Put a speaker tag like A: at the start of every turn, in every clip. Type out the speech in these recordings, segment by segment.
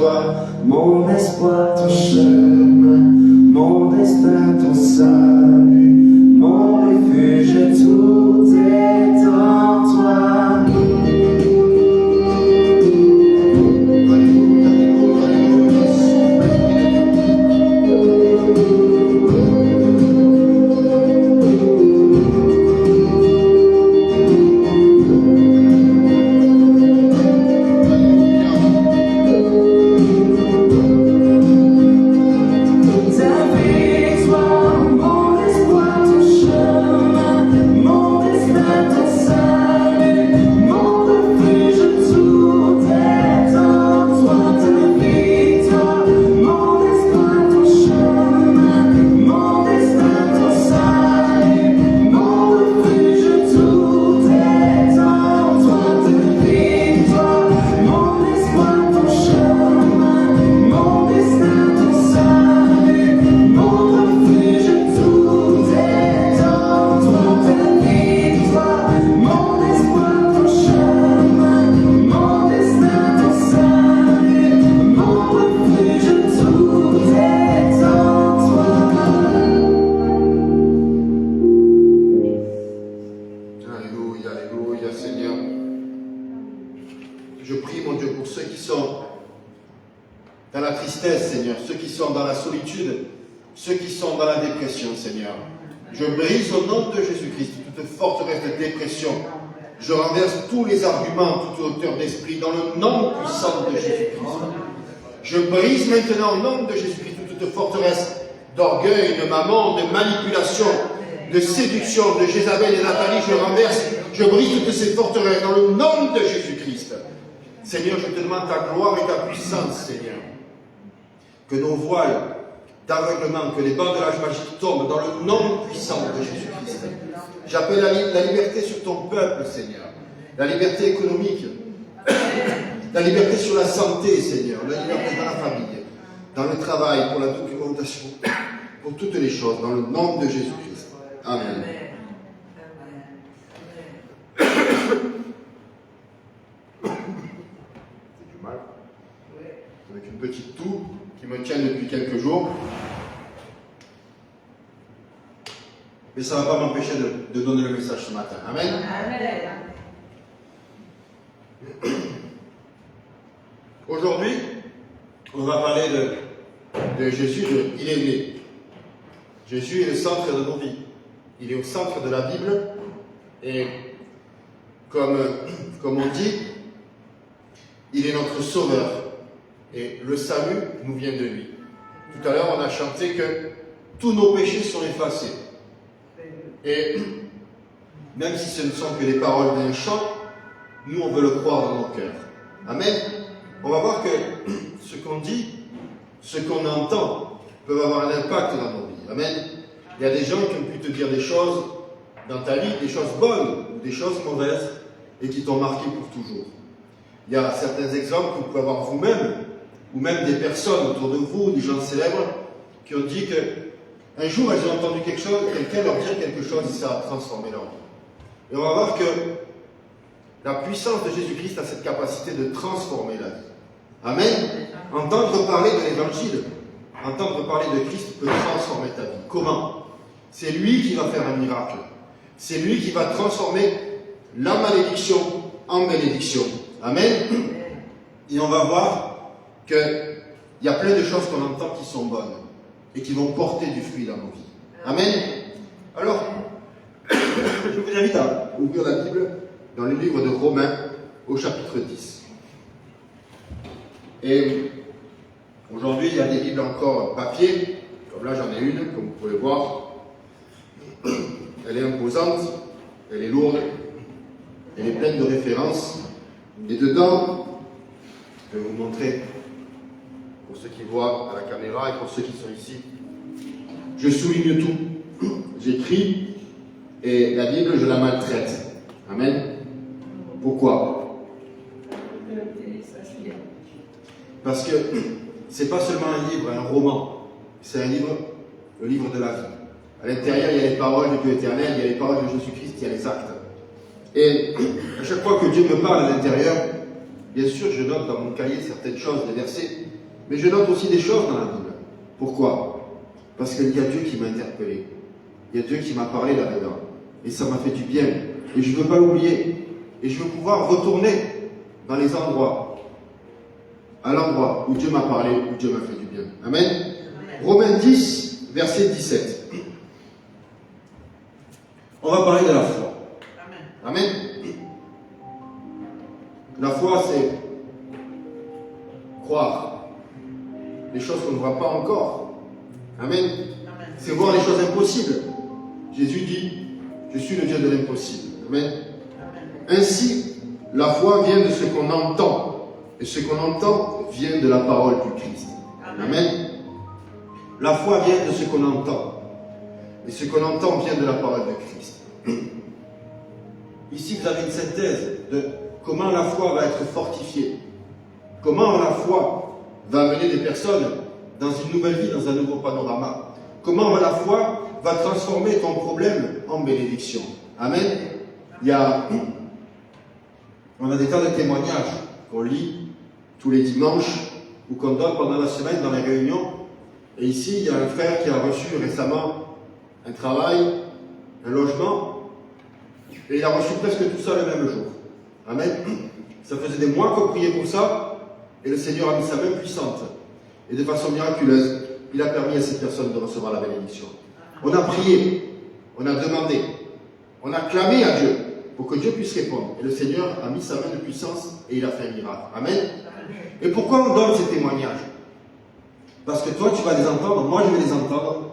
A: toi, mon espoir, ton chemin, mon destin, ton salut, mon refuge, tout est en toi.
B: Ceux qui sont dans la dépression, Seigneur. Je brise au nom de Jésus-Christ toute forteresse de dépression. Je renverse tous les arguments, toute hauteur d'esprit dans le nom puissant de Jésus-Christ. Je brise maintenant au nom de Jésus-Christ toute forteresse d'orgueil, de maman, de manipulation, de séduction, de Jézabel et Nathalie. Je renverse, je brise toutes ces forteresses dans le nom de Jésus-Christ. Seigneur, je te demande ta gloire et ta puissance, Seigneur. Que nos voiles d'aveuglement, que les bancs de l'âge magique tombent dans le nom puissant de Jésus-Christ. J'appelle la liberté sur ton peuple, Seigneur. La liberté économique, la liberté sur la santé, Seigneur. La liberté dans la famille, dans le travail, pour la documentation, pour toutes les choses, dans le nom de Jésus-Christ. Amen. J'ai du mal avec une petite toux qui me tient depuis quelques jours. Mais ça ne va pas m'empêcher de donner le message ce matin. Amen. Amen. Aujourd'hui, on va parler de Jésus, il est né. Jésus est le centre de nos vies. Il est au centre de la Bible. Et comme on dit, il est notre sauveur. Et le salut nous vient de lui. Tout à l'heure, on a chanté que tous nos péchés sont effacés. Et même si ce ne sont que les paroles d'un chant, nous, on veut le croire dans nos cœurs. Amen. On va voir que ce qu'on dit, ce qu'on entend, peut avoir un impact dans nos vies. Amen. Il y a des gens qui ont pu te dire des choses dans ta vie, des choses bonnes ou des choses mauvaises, et qui t'ont marqué pour toujours. Il y a certains exemples que vous pouvez avoir vous-même, ou même des personnes autour de vous, des gens célèbres, qui ont dit qu'un jour, elles ont entendu quelque chose, quelqu'un leur dire quelque chose, et ça a transformé leur vie. Et on va voir que la puissance de Jésus-Christ a cette capacité de transformer la vie. Amen. Entendre parler de l'Évangile, entendre parler de Christ peut transformer ta vie. Comment? C'est lui qui va faire un miracle. C'est lui qui va transformer la malédiction en bénédiction. Amen. Et on va voir qu'il y a plein de choses qu'on entend qui sont bonnes et qui vont porter du fruit dans nos vies. Amen. Alors, je vous invite à ouvrir la Bible dans le livre de Romains au chapitre 10. Et aujourd'hui, il y a des Bibles encore papier, comme là j'en ai une, comme vous pouvez voir. Elle est imposante, elle est lourde, elle est pleine de références. Et dedans, je vais vous montrer, pour ceux qui voient à la caméra et pour ceux qui sont ici, je souligne tout. J'écris et la Bible, je la maltraite. Amen. Pourquoi? Parce que c'est pas seulement un livre, un roman. C'est un livre, le livre de la vie. À l'intérieur, il y a les paroles de Dieu éternel, il y a les paroles de Jésus-Christ, il y a les actes. Et à chaque fois que Dieu me parle à l'intérieur, Bien sûr, je note dans mon cahier certaines choses, des versets, mais je note aussi des choses dans la Bible. Pourquoi? Parce qu'il y a Dieu qui m'a interpellé. Il y a Dieu qui m'a parlé là-dedans. Et ça m'a fait du bien. Et je ne veux pas l'oublier. Et je veux pouvoir retourner dans les endroits, à l'endroit où Dieu m'a parlé, où Dieu m'a fait du bien. Amen. Amen. Romains 10, verset 17. On va parler de la foi. Amen. Amen. La foi, c'est croire les choses qu'on ne voit pas encore. Amen. C'est voir les choses impossibles. Jésus dit, je suis le Dieu de l'impossible. Amen. Ainsi, la foi vient de ce qu'on entend. Et ce qu'on entend vient de la parole du Christ. Amen. La foi vient de ce qu'on entend. Et ce qu'on entend vient de la parole de Christ. Ici, vous avez une synthèse de comment la foi va être fortifiée. Comment la foi va amener des personnes dans une nouvelle vie, dans un nouveau panorama. Comment la foi va transformer ton problème en bénédiction. Amen. On a des tas de témoignages qu'on lit tous les dimanches ou qu'on donne pendant la semaine dans les réunions. Et ici, il y a un frère qui a reçu récemment un travail, un logement, et il a reçu presque tout ça le même jour. Amen. Ça faisait des mois qu'on priait pour ça, et le Seigneur a mis sa main puissante. Et de façon miraculeuse, il a permis à cette personne de recevoir la bénédiction. On a prié, on a demandé, on a clamé à Dieu pour que Dieu puisse répondre. Et le Seigneur a mis sa main de puissance et il a fait un miracle. Amen. Et pourquoi on donne ces témoignages? Parce que toi, tu vas les entendre, moi, je vais les entendre,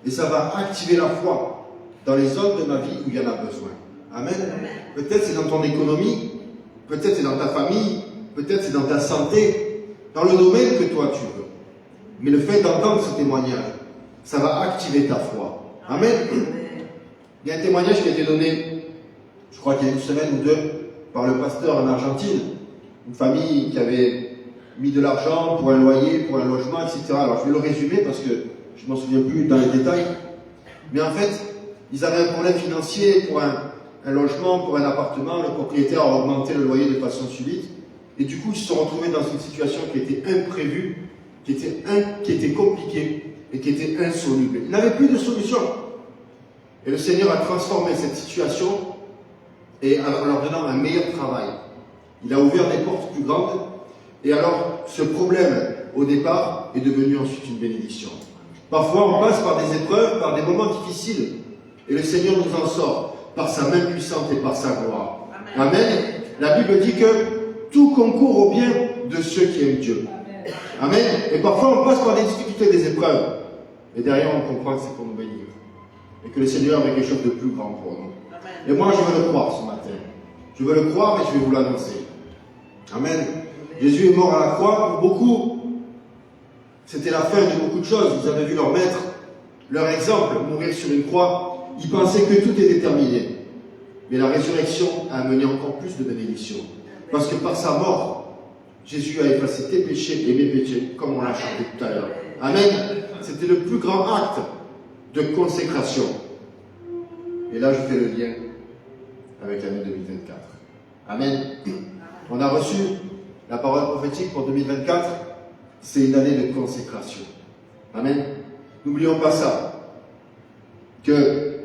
B: et ça va activer la foi dans les zones de ma vie où il y en a besoin. Amen. Peut-être c'est dans ton économie, peut-être c'est dans ta famille, peut-être c'est dans ta santé, dans le domaine que toi tu veux. Mais le fait d'entendre ce témoignage, ça va activer ta foi. Amen. Il y a un témoignage qui a été donné, je crois qu'il y a une semaine ou deux, par le pasteur en Argentine, une famille qui avait mis de l'argent pour un loyer, pour un logement, etc. Alors je vais le résumer parce que je ne m'en souviens plus dans les détails. Mais en fait, ils avaient un problème financier pour un logement, pour un appartement. Le propriétaire a augmenté le loyer de façon subite. Et du coup, ils se sont retrouvés dans une situation qui était imprévue, qui était compliquée et qui était insoluble. Ils n'avaient plus de solution. Et le Seigneur a transformé cette situation et en leur donnant un meilleur travail. Il a ouvert des portes plus grandes. Et alors, ce problème, au départ, est devenu ensuite une bénédiction. Parfois, on passe par des épreuves, par des moments difficiles. Et le Seigneur nous en sort par sa main puissante et par sa gloire. Amen. Amen. La Bible dit que tout concourt au bien de ceux qui aiment Dieu. Amen. Amen. Et parfois, on passe par des difficultés, des épreuves. Et derrière, on comprend que c'est pour nous bénir. Et que le Seigneur a quelque chose de plus grand pour nous. Amen. Et moi, je veux le croire ce matin. Je veux le croire et je vais vous l'annoncer. Amen. Jésus est mort à la croix pour beaucoup. C'était la fin de beaucoup de choses. Vous avez vu leur maître, leur exemple, mourir sur une croix. Ils pensaient que tout était terminé. Mais la résurrection a amené encore plus de bénédictions. Parce que par sa mort, Jésus a effacé tes péchés et mes péchés, comme on l'a chanté tout à l'heure. Amen. C'était le plus grand acte de consécration. Et là, je fais le lien avec l'année 2024. Amen. On a reçu la parole prophétique pour 2024. C'est une année de consécration. Amen. N'oublions pas ça. Que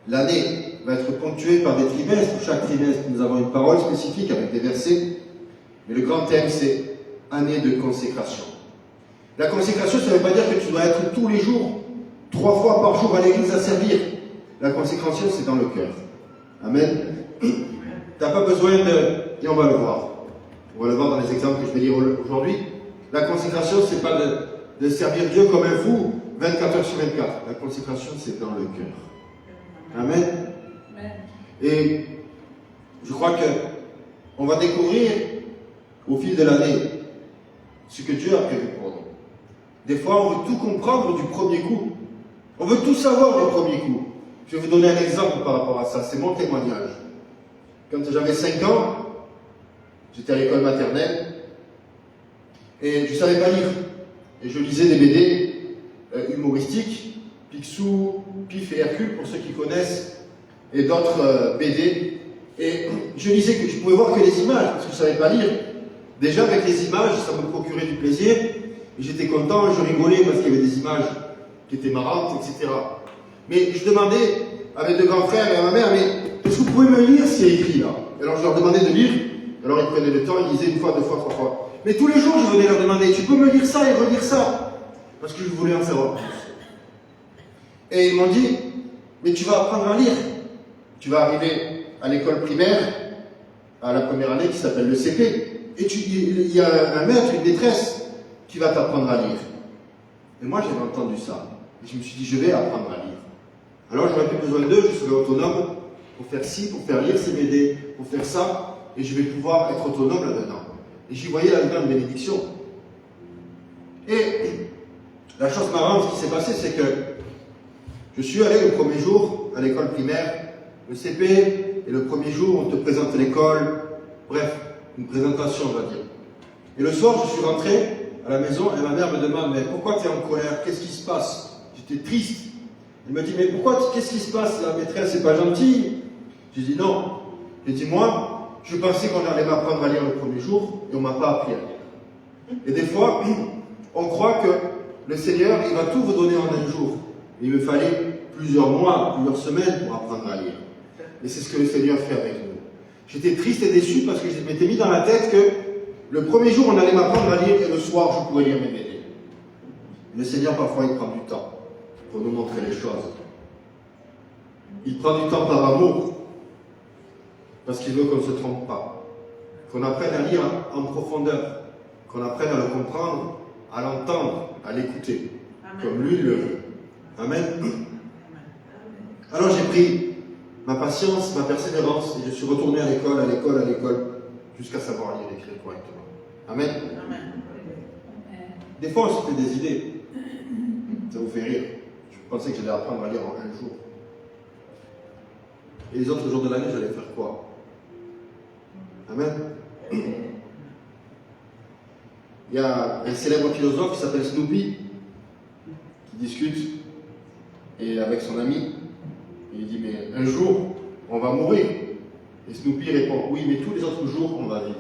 B: l'année va être ponctuée par des trimestres. Chaque trimestre, nous avons une parole spécifique avec des versets. Mais le grand thème, c'est année de consécration. La consécration, ça ne veut pas dire que tu dois être tous les jours, 3 fois par jour à l'église à servir. La consécration, c'est dans le cœur. Amen. Tu n'as pas besoin de... Et on va le voir. On va le voir dans les exemples que je vais lire aujourd'hui. La consécration, c'est pas de servir Dieu comme un fou 24 heures sur 24. La consécration, c'est dans le cœur. Amen. Amen. Et je crois que on va découvrir au fil de l'année ce que Dieu a prévu pour nous. Des fois, on veut tout comprendre du premier coup. On veut tout savoir du premier coup. Je vais vous donner un exemple par rapport à ça. C'est mon témoignage. Quand j'avais 5 ans, j'étais à l'école maternelle et je ne savais pas lire. Et je lisais des BD humoristiques, Picsou, Pif et Hercule, pour ceux qui connaissent, et d'autres BD. Et je lisais que je pouvais voir que les images, parce que je ne savais pas lire. Déjà avec les images, ça me procurait du plaisir, et j'étais content, je rigolais parce qu'il y avait des images qui étaient marrantes, etc. Mais je demandais à mes deux grands frères et à ma mère, mais est-ce que vous pouvez me lire ce qui est écrit là? Alors je leur demandais de lire, alors ils prenaient le temps, ils lisaient une fois, deux fois, trois fois. Mais tous les jours, je venais leur demander, tu peux me lire ça et relire ça? Parce que je voulais en savoir plus. Et ils m'ont dit, mais tu vas apprendre à lire. Tu vas arriver à l'école primaire, à la première année qui s'appelle le CP, et il y a un maître, une maîtresse qui va t'apprendre à lire. Et moi j'avais entendu ça. Et je me suis dit, je vais apprendre à lire. Alors j'aurais plus besoin d'eux, je serai autonome pour faire ci, pour faire lire, c'est m'aider, pour faire ça, et je vais pouvoir être autonome là-dedans. Et j'y voyais la grande bénédiction. Et la chose marrante qui s'est passée, c'est que je suis allé le premier jour à l'école primaire, le CP, et le premier jour, on te présente l'école, bref, une présentation, on va dire. Et le soir, je suis rentré à la maison, et ma mère me demande, mais pourquoi tu es en colère? Qu'est-ce qui se passe? J'étais triste. Elle me dit, mais pourquoi, qu'est-ce qui se passe? La maîtresse, c'est pas gentil. J'ai dit non. J'ai dit, moi, je pensais qu'on allait m'apprendre à lire le premier jour, et on m'a pas appris à lire. Et des fois, on croit que le Seigneur, il va tout vous donner en un jour. Il me fallait plusieurs mois, plusieurs semaines pour apprendre à lire. Et c'est ce que le Seigneur fait avec nous. J'étais triste et déçu parce que je m'étais mis dans la tête que le premier jour, on allait m'apprendre à lire et le soir, je pourrais lire mes BD. Le Seigneur, parfois, il prend du temps pour nous montrer les choses. Il prend du temps par amour parce qu'il veut qu'on ne se trompe pas. Qu'on apprenne à lire en profondeur. Qu'on apprenne à le comprendre, à l'entendre, à l'écouter. Comme lui le veut. Amen. Alors j'ai pris ma patience, ma persévérance, et je suis retourné à l'école, jusqu'à savoir lire et écrire correctement. Amen. Des fois, on se fait des idées. Ça vous fait rire. Je pensais que j'allais apprendre à lire en un jour. Et les autres jours de l'année, j'allais faire quoi? Amen. Il y a un célèbre philosophe qui s'appelle Snoopy, qui discute et avec son ami. Il dit, mais un jour, on va mourir. Et Snoopy répond, oui, mais tous les autres jours, on va vivre.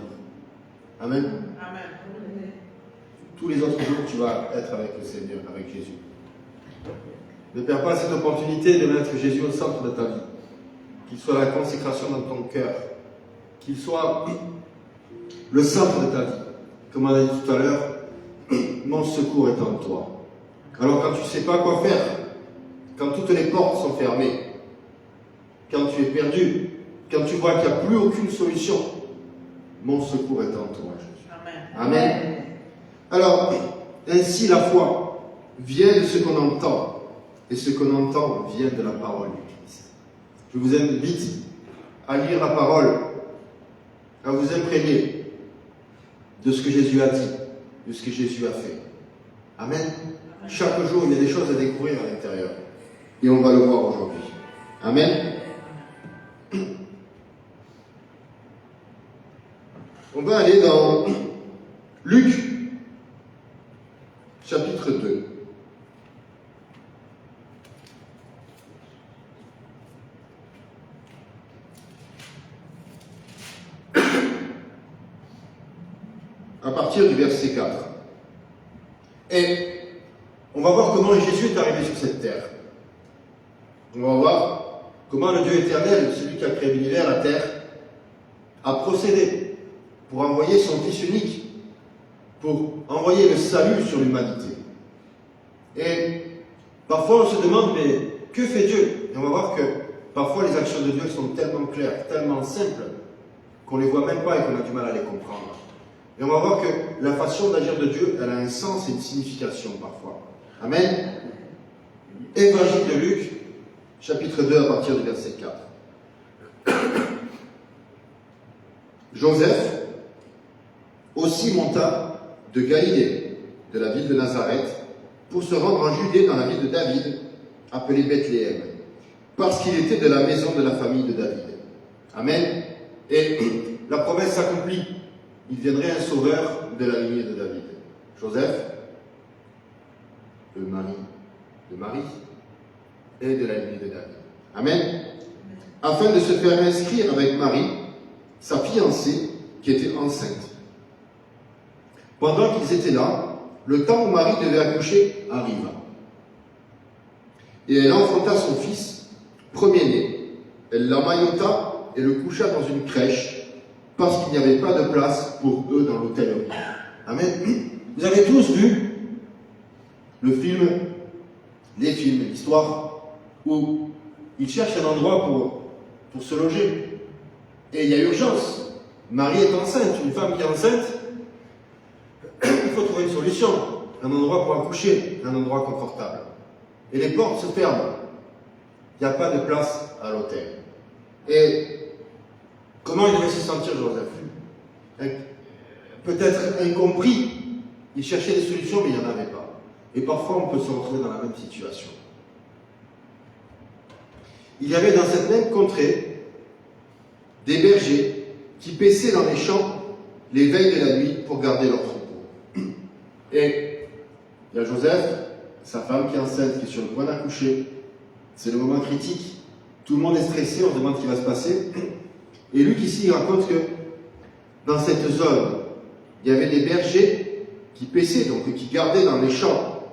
B: Amen. Amen. Tous les autres jours, tu vas être avec le Seigneur, avec Jésus. Ne perds pas cette opportunité de mettre Jésus au centre de ta vie. Qu'il soit la consécration dans ton cœur. Qu'il soit le centre de ta vie. Comme on a dit tout à l'heure, mon secours est en toi. Alors quand tu ne sais pas quoi faire, quand toutes les portes sont fermées, quand tu es perdu, quand tu vois qu'il n'y a plus aucune solution, mon secours est en toi, Jésus. Amen. Amen. Alors, ainsi la foi vient de ce qu'on entend, et ce qu'on entend vient de la parole du Christ. Je vous invite à lire la parole, à vous imprégner de ce que Jésus a dit, de ce que Jésus a fait. Amen. Chaque jour, il y a des choses à découvrir à l'intérieur. Et on va le voir aujourd'hui. Amen. On va aller dans Luc, chapitre 2. À partir du verset 4. Et on va voir comment Jésus est arrivé sur cette terre. On va voir comment le Dieu éternel, celui qui a créé l'univers, la terre, a procédé pour envoyer son Fils unique, pour envoyer le salut sur l'humanité. Et parfois on se demande, mais que fait Dieu? Et on va voir que parfois les actions de Dieu sont tellement claires, tellement simples, qu'on ne les voit même pas et qu'on a du mal à les comprendre. Et on va voir que la façon d'agir de Dieu, elle a un sens et une signification parfois. Amen. Évangile de Luc, chapitre 2, à partir du verset 4. Joseph aussi monta de Galilée, de la ville de Nazareth, pour se rendre en Judée dans la ville de David, appelée Bethléem, parce qu'il était de la maison de la famille de David. Amen. Et la promesse s'accomplit. Il viendrait un sauveur de la lignée de David. Joseph, le mari de Marie, et de la lignée de David. Amen. Afin de se faire inscrire avec Marie, sa fiancée, qui était enceinte. Pendant qu'ils étaient là, le temps où Marie devait accoucher arriva. Et elle enfanta son fils, premier-né. Elle l'emmaillota et le coucha dans une crèche, parce qu'il n'y avait pas de place pour eux dans l'hôtellerie. Amen. Vous avez tous vu le film, les films, l'histoire, où ils cherchent un endroit pour se loger. Et il y a urgence. Marie est enceinte, une femme qui est enceinte, il faut trouver une solution, un endroit pour accoucher, un endroit confortable. Et les portes se ferment. Il n'y a pas de place à l'hôtel. Et comment il devait se sentir, Joseph? Peut-être incompris. Il cherchait des solutions, mais il n'y en avait pas. Et parfois, on peut se retrouver dans la même situation. Il y avait dans cette même contrée des bergers qui paissaient dans les champs les veilles de la nuit pour garder leur troupeau. Et il y a Joseph, sa femme qui est enceinte, qui est sur le point d'accoucher. C'est le moment critique. Tout le monde est stressé, on se demande ce qui va se passer. Et Luc ici, il raconte que dans cette zone, il y avait des bergers qui paissaient, donc qui gardaient dans les champs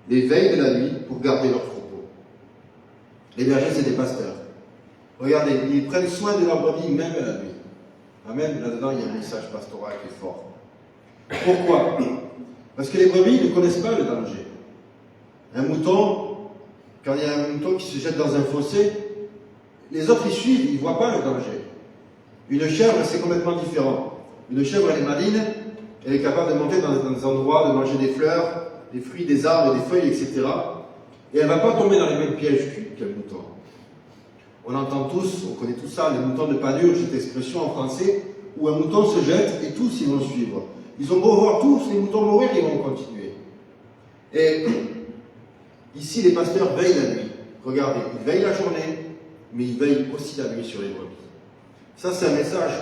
B: les veilles de la nuit pour garder leur troupeau. Les bergers, c'est des pasteurs. Regardez, ils prennent soin de leurs brebis même la nuit. Amen. Là-dedans, il y a un message pastoral qui est fort. Pourquoi? Parce que les brebis ne connaissent pas le danger. Un mouton, quand il y a un mouton qui se jette dans un fossé, les autres ils suivent, ils ne voient pas le danger. Une chèvre, c'est complètement différent. Une chèvre, elle est maligne, elle est capable de monter dans des endroits, de manger des fleurs, des fruits, des arbres, des feuilles, etc. Et elle ne va pas tomber dans les mêmes pièges qu'un mouton. On entend tous, on connaît tout ça, les moutons de pâture, cette expression en français, où un mouton se jette et tous ils vont suivre. Ils ont beau voir tous les moutons mourir, ils vont continuer. Et ici, les pasteurs veillent la nuit. Regardez, ils veillent la journée, mais ils veillent aussi la nuit sur les brebis. Ça, c'est un message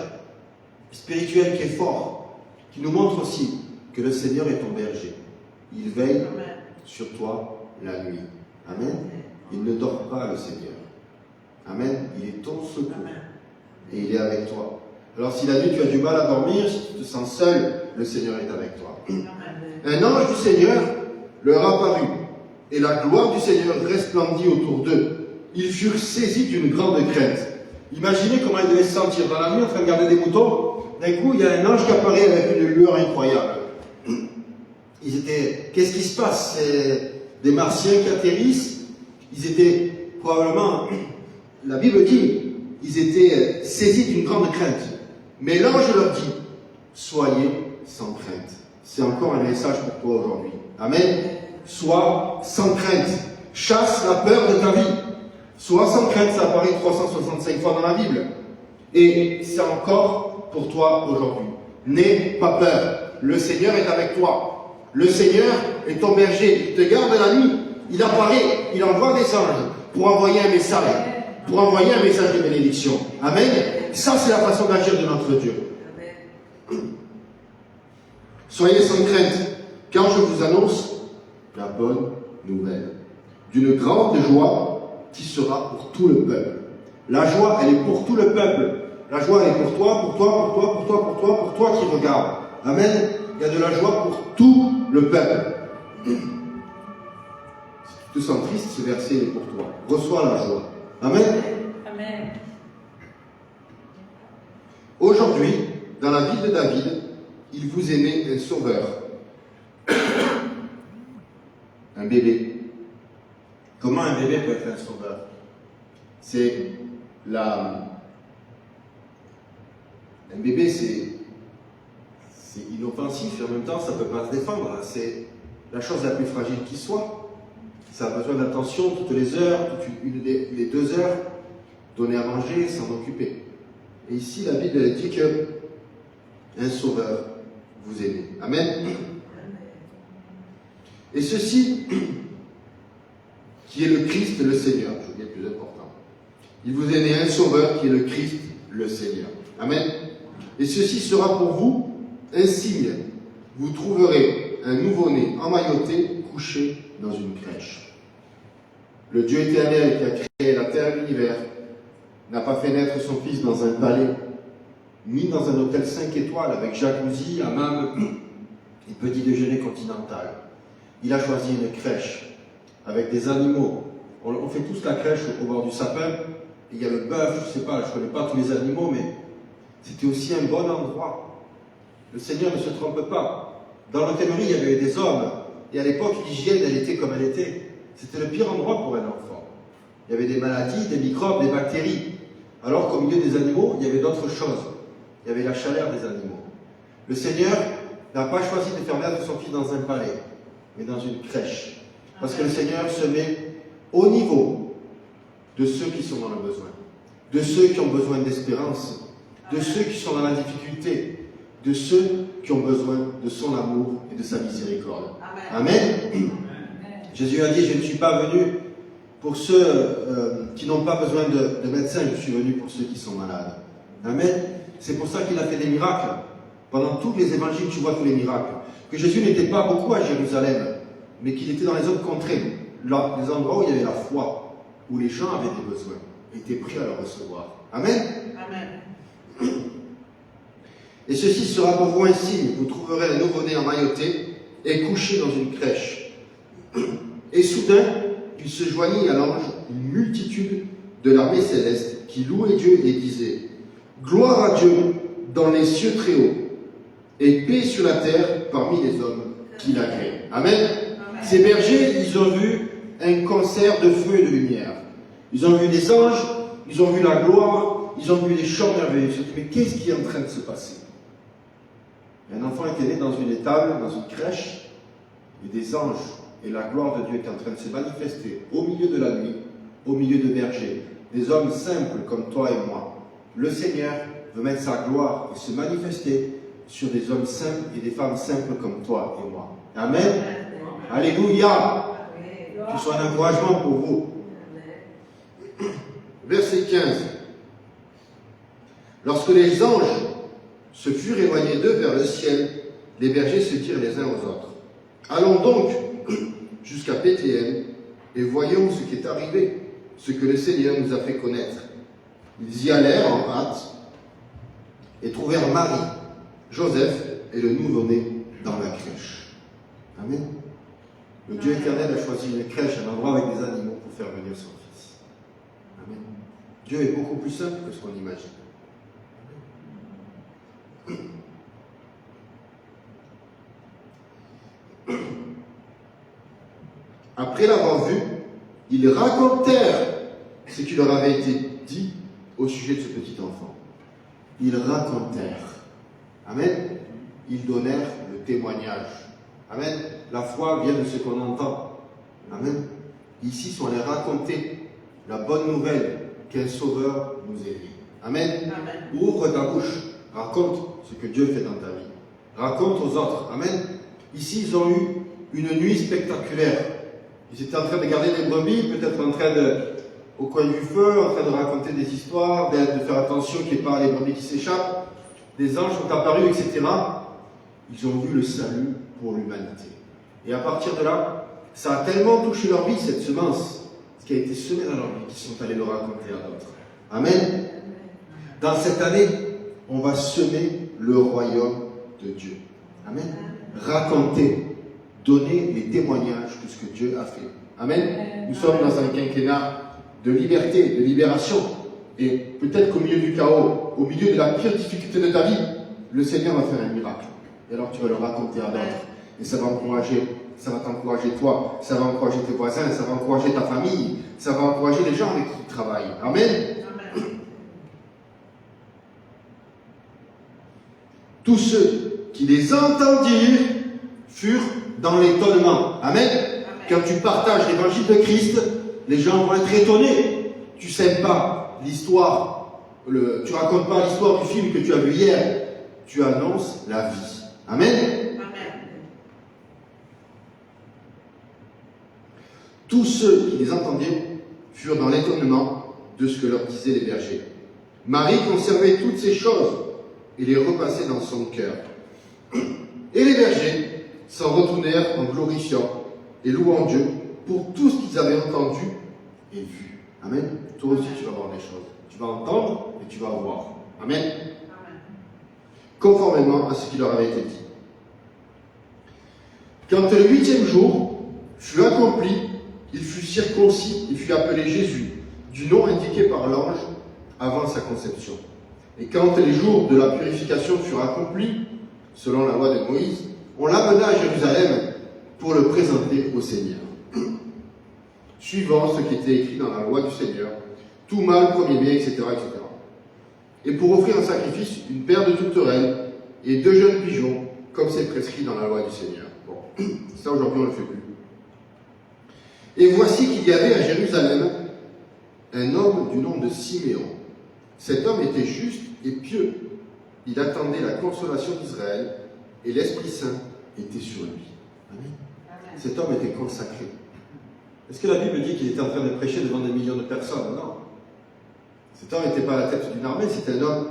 B: spirituel qui est fort, qui nous montre aussi que le Seigneur est ton berger. Il veille sur toi la nuit. Amen. Il ne dort pas, le Seigneur. Amen. Il est ton secours. Et il est avec toi. Alors, si la nuit tu as du mal à dormir, si tu te sens seul, le Seigneur est avec toi. Un ange du Seigneur leur apparut, et la gloire du Seigneur resplendit autour d'eux. Ils furent saisis d'une grande crainte. Imaginez comment ils devaient se sentir dans la nuit en train de garder des moutons. D'un coup, il y a un ange qui apparaît avec une lueur incroyable. Ils étaient... Qu'est-ce qui se passe? C'est des martiens qui atterrissent. Ils étaient probablement... La Bible dit, ils étaient saisis d'une grande crainte. Mais l'ange leur dit, soyez sans crainte. C'est encore un message pour toi aujourd'hui. Amen. Sois sans crainte. Chasse la peur de ta vie. Sois sans crainte, ça apparaît 365 fois dans la Bible. Et c'est encore pour toi aujourd'hui. N'aie pas peur. Le Seigneur est avec toi. Le Seigneur est ton berger. Il te garde la nuit. Il apparaît. Il envoie des anges pour envoyer un message. Pour envoyer un message de bénédiction. Amen. Ça, c'est la façon d'agir de notre Dieu. Soyez sans crainte, car je vous annonce la bonne nouvelle. D'une grande joie qui sera pour tout le peuple. La joie, elle est pour tout le peuple. La joie, elle est pour toi, pour toi, pour toi, pour toi, pour toi, pour toi qui regarde. Amen. Il y a de la joie pour tout le peuple. Si tu te sens triste, ce verset est pour toi. Reçois la joie. Amen.
C: Amen.
B: Aujourd'hui, dans la ville de David, il vous est né un sauveur. Un bébé. Comment un bébé peut être un sauveur? C'est la... Un bébé, c'est inoffensif et en même temps, ça ne peut pas se défendre. C'est la chose la plus fragile qui soit. Ça a besoin d'attention toutes les heures, les 2 heures, donner à manger, s'en occuper. Et ici, la Bible elle dit que un sauveur vous est né. Amen. Et ceci, qui est le Christ, le Seigneur, je vous dis le plus important. Il vous est né un sauveur qui est le Christ, le Seigneur. Amen. Et ceci sera pour vous un signe. Vous trouverez un nouveau-né emmailloté, couché dans une crèche. Le Dieu éternel qui a créé la terre et l'univers n'a pas fait naître son fils dans un palais, ni dans un hôtel 5 étoiles avec jacuzzi, hammam
C: et petit déjeuner continental. Il a choisi une crèche avec des animaux. On fait tous la crèche au bord du sapin. Il y a le bœuf, je ne sais pas, je ne connais pas tous les animaux, mais c'était aussi un bon endroit. Le Seigneur ne se trompe pas. Dans l'hôtellerie, il y avait des hommes. Et à l'époque, l'hygiène, elle était comme elle était. C'était le pire endroit pour un enfant. Il y avait des maladies, des microbes, des bactéries. Alors qu'au milieu des animaux, il y avait d'autres choses. Il y avait la chaleur des animaux. Le Seigneur n'a pas choisi de faire naître son fils dans un palais, mais dans une crèche. Parce que le Seigneur se met au niveau de ceux qui sont dans le besoin, de ceux qui ont besoin d'espérance, de ceux qui sont dans la difficulté, de ceux qui ont besoin de son amour et de sa miséricorde. Amen. Amen. Jésus a dit, je ne suis pas venu pour ceux qui n'ont pas besoin de médecins, je suis venu pour ceux qui sont malades. Amen. C'est pour ça qu'il a fait des miracles. Pendant tous les évangiles, tu vois tous les miracles. Que Jésus n'était pas beaucoup à Jérusalem, mais qu'il était dans les autres contrées, là, les endroits où il y avait la foi, où les gens avaient des besoins, étaient prêts à le recevoir. Amen. Amen. Et ceci sera pour vous un signe, vous trouverez un nouveau-né emmailloté et couché dans une crèche. Et soudain, il se joignit à l'ange une multitude de l'armée céleste qui louait Dieu et disait « Gloire à Dieu dans les cieux très hauts, et paix sur la terre parmi les hommes qu'il agrée. » Amen. Amen. Ces bergers, ils ont vu un concert de feu et de lumière. Ils ont vu des anges, ils ont vu la gloire, ils ont vu les chants merveilleux. Ils se sont dit, mais qu'est-ce qui est en train de se passer? Un enfant était né dans une étable, dans une crèche, et des anges et la gloire de Dieu étaient en train de se manifester au milieu de la nuit, au milieu de bergers, des hommes simples comme toi et moi. Le Seigneur veut mettre sa gloire et se manifester sur des hommes simples et des femmes simples comme toi et moi. Amen. Amen. Alléluia. Que ce soit un encouragement pour vous.
B: Verset 15. Lorsque les anges se furent éloignés d'eux vers le ciel, les bergers se dirent les uns aux autres. Allons donc jusqu'à Bethléem et voyons ce qui est arrivé, ce que le Seigneur nous a fait connaître. Ils y allèrent en hâte et trouvèrent Marie, Joseph et le nouveau-né dans la crèche. Amen. Le Dieu éternel a choisi une crèche, un endroit avec des animaux pour faire venir son Fils. Amen. Dieu est beaucoup plus simple que ce qu'on imagine. Après l'avoir vu, ils racontèrent ce qui leur avait été dit au sujet de ce petit enfant. Ils racontèrent. Amen. Ils donnèrent le témoignage. Amen. La foi vient de ce qu'on entend. Amen. Ici, sont allés raconter la bonne nouvelle qu'un sauveur nous est venu. Amen. Amen. Ouvre ta bouche. Raconte ce que Dieu fait dans ta vie. Raconte aux autres. Amen. Ici, ils ont eu une nuit spectaculaire. Ils étaient en train de garder des brebis, peut-être en train de, au coin du feu, en train de raconter des histoires, de faire attention qu'il n'y ait pas les brebis qui s'échappent. Des anges sont apparus, etc. Ils ont vu le salut pour l'humanité. Et à partir de là, ça a tellement touché leur vie, cette semence, ce qui a été semé dans leur vie, qu'ils sont allés le raconter à d'autres. Amen. Dans cette année, on va semer le royaume de Dieu. Amen. Raconter, donner les témoignages de ce que Dieu a fait. Amen. Nous sommes dans un quinquennat de liberté, de libération. Et peut-être qu'au milieu du chaos, au milieu de la pire difficulté de ta vie, le Seigneur va faire un miracle. Et alors tu vas le raconter à d'autres. Et ça va t'encourager toi, ça va encourager tes voisins, ça va encourager ta famille, ça va encourager les gens avec qui tu travailles. Amen. Amen. Tous ceux qui les entendirent furent dans l'étonnement. Amen. Amen. Quand tu partages l'évangile de Christ, les gens vont être étonnés. Tu ne sais pas l'histoire, tu ne racontes pas l'histoire du film que tu as vu hier, tu annonces la vie. Amen. Amen. Tous ceux qui les entendirent furent dans l'étonnement de ce que leur disaient les bergers. Marie conservait toutes ces choses et les repassait dans son cœur. Et les bergers s'en retournèrent en glorifiant et louant Dieu pour tout ce qu'ils avaient entendu et vu. Amen. Toi aussi, tu vas voir des choses. Tu vas entendre et tu vas voir. Amen. Amen. Conformément à ce qui leur avait été dit. Quand le 8e jour fut accompli, il fut circoncis et fut appelé Jésus, du nom indiqué par l'ange avant sa conception. Et quand les jours de la purification furent accomplis, selon la loi de Moïse, on l'amena à Jérusalem pour le présenter au Seigneur, suivant ce qui était écrit dans la loi du Seigneur, tout mâle, premier-né, etc., etc. Et pour offrir un sacrifice, une paire de tourterelles et 2 jeunes pigeons, comme c'est prescrit dans la loi du Seigneur. Bon, ça aujourd'hui on ne le fait plus. Et voici qu'il y avait à Jérusalem un homme du nom de Siméon. Cet homme était juste et pieux. Il attendait la consolation d'Israël et l'Esprit Saint était sur lui. Amen. Cet homme était consacré. Est-ce que la Bible dit qu'il était en train de prêcher devant des millions de personnes? Non. Cet homme n'était pas à la tête d'une armée, c'était un homme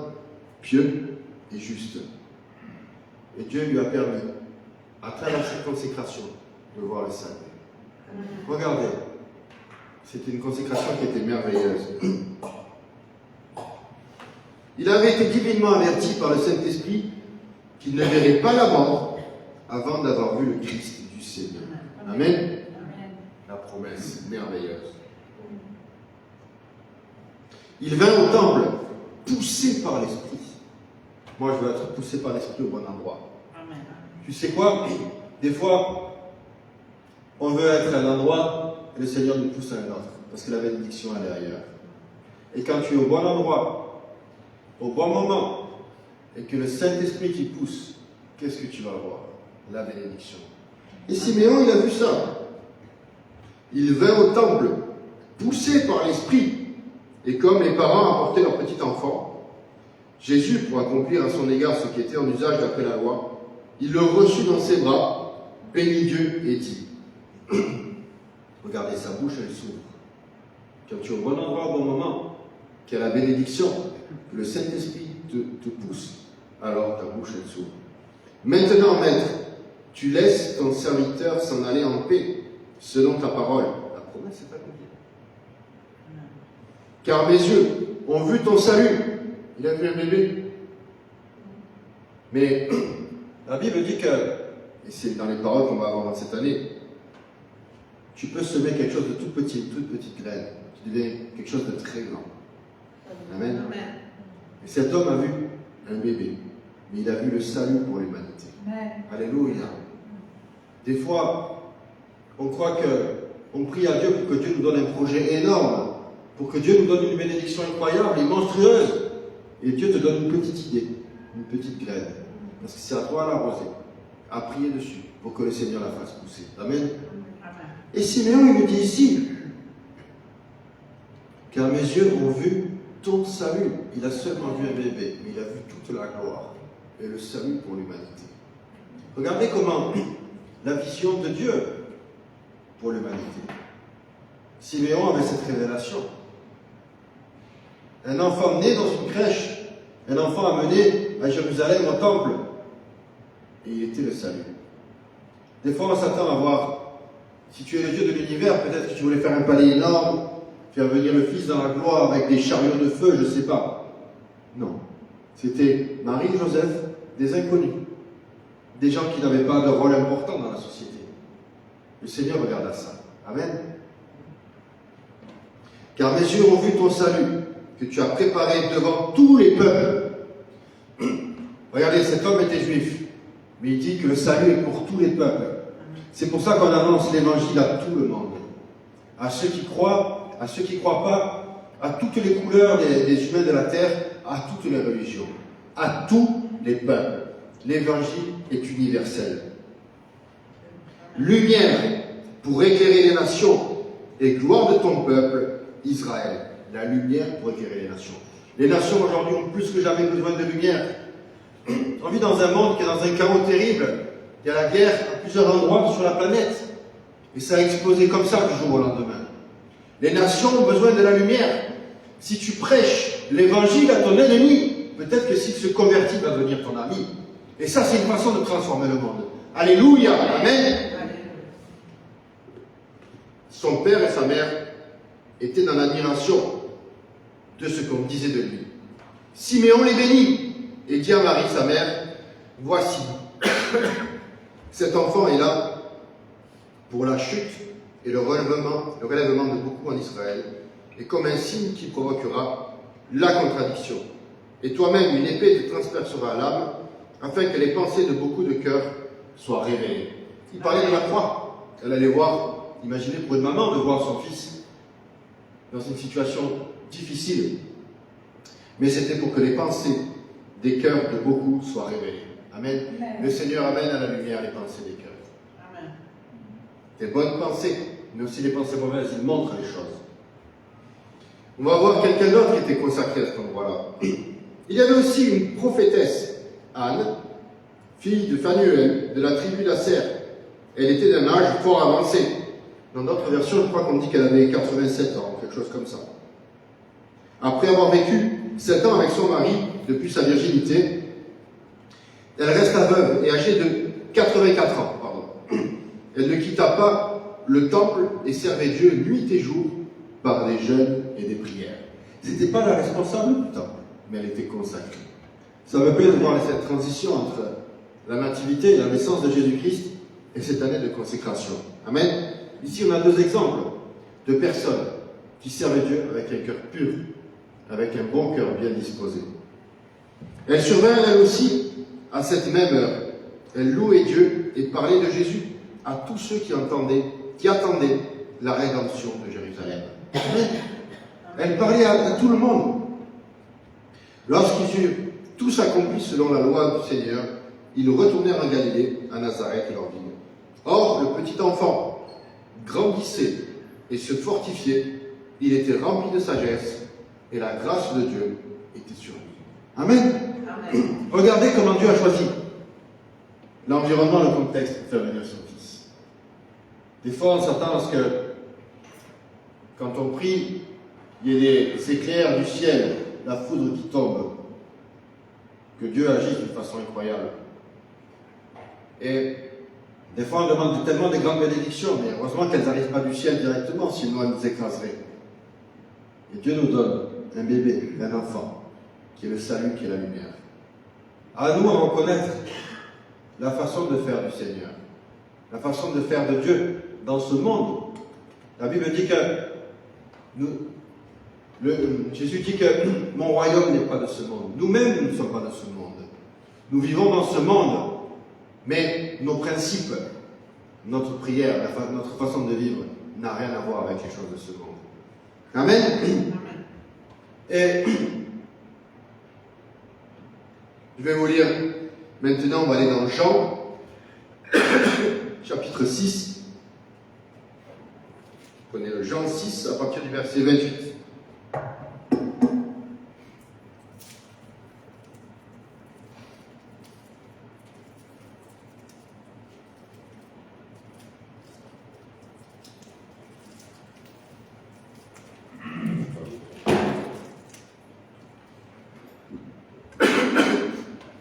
B: pieux et juste. Et Dieu lui a permis, à travers cette consécration, de voir le salut. Regardez, c'était une consécration qui était merveilleuse. Il avait été divinement averti par le Saint-Esprit qu'il ne verrait pas la mort avant d'avoir vu le Christ du Seigneur. Amen. La promesse merveilleuse. Il vint au temple, poussé par l'Esprit. Moi, je veux être poussé par l'Esprit au bon endroit. Amen. Tu sais quoi? Des fois, on veut être à un endroit et le Seigneur nous pousse à un autre, parce que la bénédiction elle est ailleurs. Et quand tu es au bon endroit, au bon moment, et que le Saint-Esprit t'y pousse, qu'est-ce que tu vas voir? La bénédiction. Et Siméon, il a vu ça. Il vint au temple, poussé par l'Esprit. Et comme les parents apportaient leur petit enfant, Jésus, pour accomplir à son égard ce qui était en usage d'après la loi, il le reçut dans ses bras, bénit Dieu et dit, regardez, sa bouche, elle s'ouvre. Quand tu es au bon endroit, au bon moment, qu'il y a la bénédiction, que le Saint-Esprit te pousse, alors ta bouche, elle s'ouvre. Maintenant, Maître, tu laisses ton serviteur s'en aller en paix, selon ta parole. La promesse est accomplie. Car mes yeux ont vu ton salut. Il a vu un bébé. Mais la Bible dit que, et c'est dans les paroles qu'on va avoir cette année, tu peux semer quelque chose de tout petit, une toute petite graine. Tu deviens quelque chose de très grand. Amen. Et cet homme a vu un bébé, mais il a vu le salut pour l'humanité. Alléluia. Des fois, on croit qu'on prie à Dieu pour que Dieu nous donne un projet énorme, pour que Dieu nous donne une bénédiction incroyable et monstrueuse. Et Dieu te donne une petite idée, une petite graine. Parce que c'est à toi à l'arroser, à prier dessus, pour que le Seigneur la fasse pousser. Amen. Et Siméon, il nous dit ici, car mes yeux ont vu ton salut. Il a seulement vu un bébé, mais il a vu toute la gloire et le salut pour l'humanité. Regardez comment la vision de Dieu pour l'humanité. Siméon avait cette révélation. Un enfant né dans une crèche, un enfant amené à Jérusalem au temple, et il était le salut. Des fois, on s'attend à voir, si tu es le Dieu de l'univers, peut-être que tu voulais faire un palais énorme, faire venir le Fils dans la gloire avec des chariots de feu, je ne sais pas. Non. C'était Marie et Joseph, des inconnus, des gens qui n'avaient pas de rôle important dans la société. Le Seigneur regarda ça. Amen. Car mes yeux ont vu ton salut, que tu as préparé devant tous les peuples. Regardez, cet homme était juif, mais il dit que le salut est pour tous les peuples. C'est pour ça qu'on annonce l'évangile à tout le monde. À ceux qui croient, à ceux qui ne croient pas, à toutes les couleurs des humains de la terre, à toutes les religions, à tous les peuples. L'évangile est universel. Lumière pour éclairer les nations et gloire de ton peuple, Israël. La lumière pour éclairer les nations. Les nations aujourd'hui ont plus que jamais besoin de lumière. On vit dans un monde qui est dans un chaos terrible. Il y a la guerre à plusieurs endroits sur la planète. Et ça a explosé comme ça du jour au lendemain. Les nations ont besoin de la lumière. Si tu prêches l'évangile à ton ennemi, peut-être que s'il se convertit, il va devenir ton ami. Et ça, c'est une façon de transformer le monde. Alléluia. Amen. Son père et sa mère étaient dans l'admiration de ce qu'on disait de lui. Siméon les bénit et dit à Marie, sa mère, voici, cet enfant est là pour la chute et le relèvement de beaucoup en Israël, et comme un signe qui provoquera la contradiction. Et toi-même, une épée te transpercera l'âme, afin que les pensées de beaucoup de cœurs soient révélées. Il parlait de la croix. Elle allait voir, imaginez pour une maman de voir son fils dans une situation difficile. Mais c'était pour que les pensées des cœurs de beaucoup soient révélées. Amen.
D: Amen.
B: Le Seigneur amène à la lumière les pensées des cœurs.
D: Amen.
B: Des bonnes pensées, mais aussi des pensées mauvaises, il montre les choses. On va voir quelqu'un d'autre qui était consacré à cet endroit-là. Il y avait aussi une prophétesse, Anne, fille de Phanuel, de la tribu d'Asser. Elle était d'un âge fort avancé. Dans d'autres versions, je crois qu'on dit qu'elle avait 87 ans, quelque chose comme ça. Après avoir vécu 7 ans avec son mari, depuis sa virginité, elle resta veuve et âgée de 84 ans. Elle ne quitta pas le temple et servait Dieu nuit et jour par des jeûnes et des prières. Ce n'était pas la responsable du temple, mais elle était consacrée. Ça me plaît de voir cette transition entre la nativité et la naissance de Jésus-Christ et cette année de consécration. Amen. Ici, on a 2 exemples de personnes qui servaient Dieu avec un cœur pur, avec un bon cœur bien disposé. Elle survint, elle aussi, à cette même heure. Elle louait Dieu et parlait de Jésus à tous ceux qui attendaient la rédemption de Jérusalem. Elle parlait à tout le monde. Lorsqu'ils eurent tous accompli selon la loi du Seigneur, ils retournèrent en Galilée, à Nazareth et leur ville. Or, le petit enfant grandissait et se fortifiait. Il était rempli de sagesse et la grâce de Dieu était sur lui. Amen.
D: Amen.
B: Regardez comment Dieu a choisi l'environnement, le contexte pour faire venir son fils. Des fois, on s'attend à ce que, quand on prie, il y ait des éclairs du ciel, la foudre qui tombe, que Dieu agisse de façon incroyable. Et des fois, on demande tellement de grandes bénédictions, mais heureusement qu'elles n'arrivent pas du ciel directement, sinon elles nous écraseraient. Et Dieu nous donne un bébé, un enfant, qui est le salut, qui est la lumière. À nous à reconnaître la façon de faire du Seigneur, la façon de faire de Dieu dans ce monde. La Bible dit que Jésus dit que mon royaume n'est pas de ce monde. Nous-mêmes, nous ne sommes pas de ce monde. Nous vivons dans ce monde, mais nos principes, notre prière, notre façon de vivre n'a rien à voir avec les choses de ce monde. Amen. Et je vais vous lire, maintenant on va aller dans Jean, chapitre 6. Prenez le Jean 6 à partir du verset 28.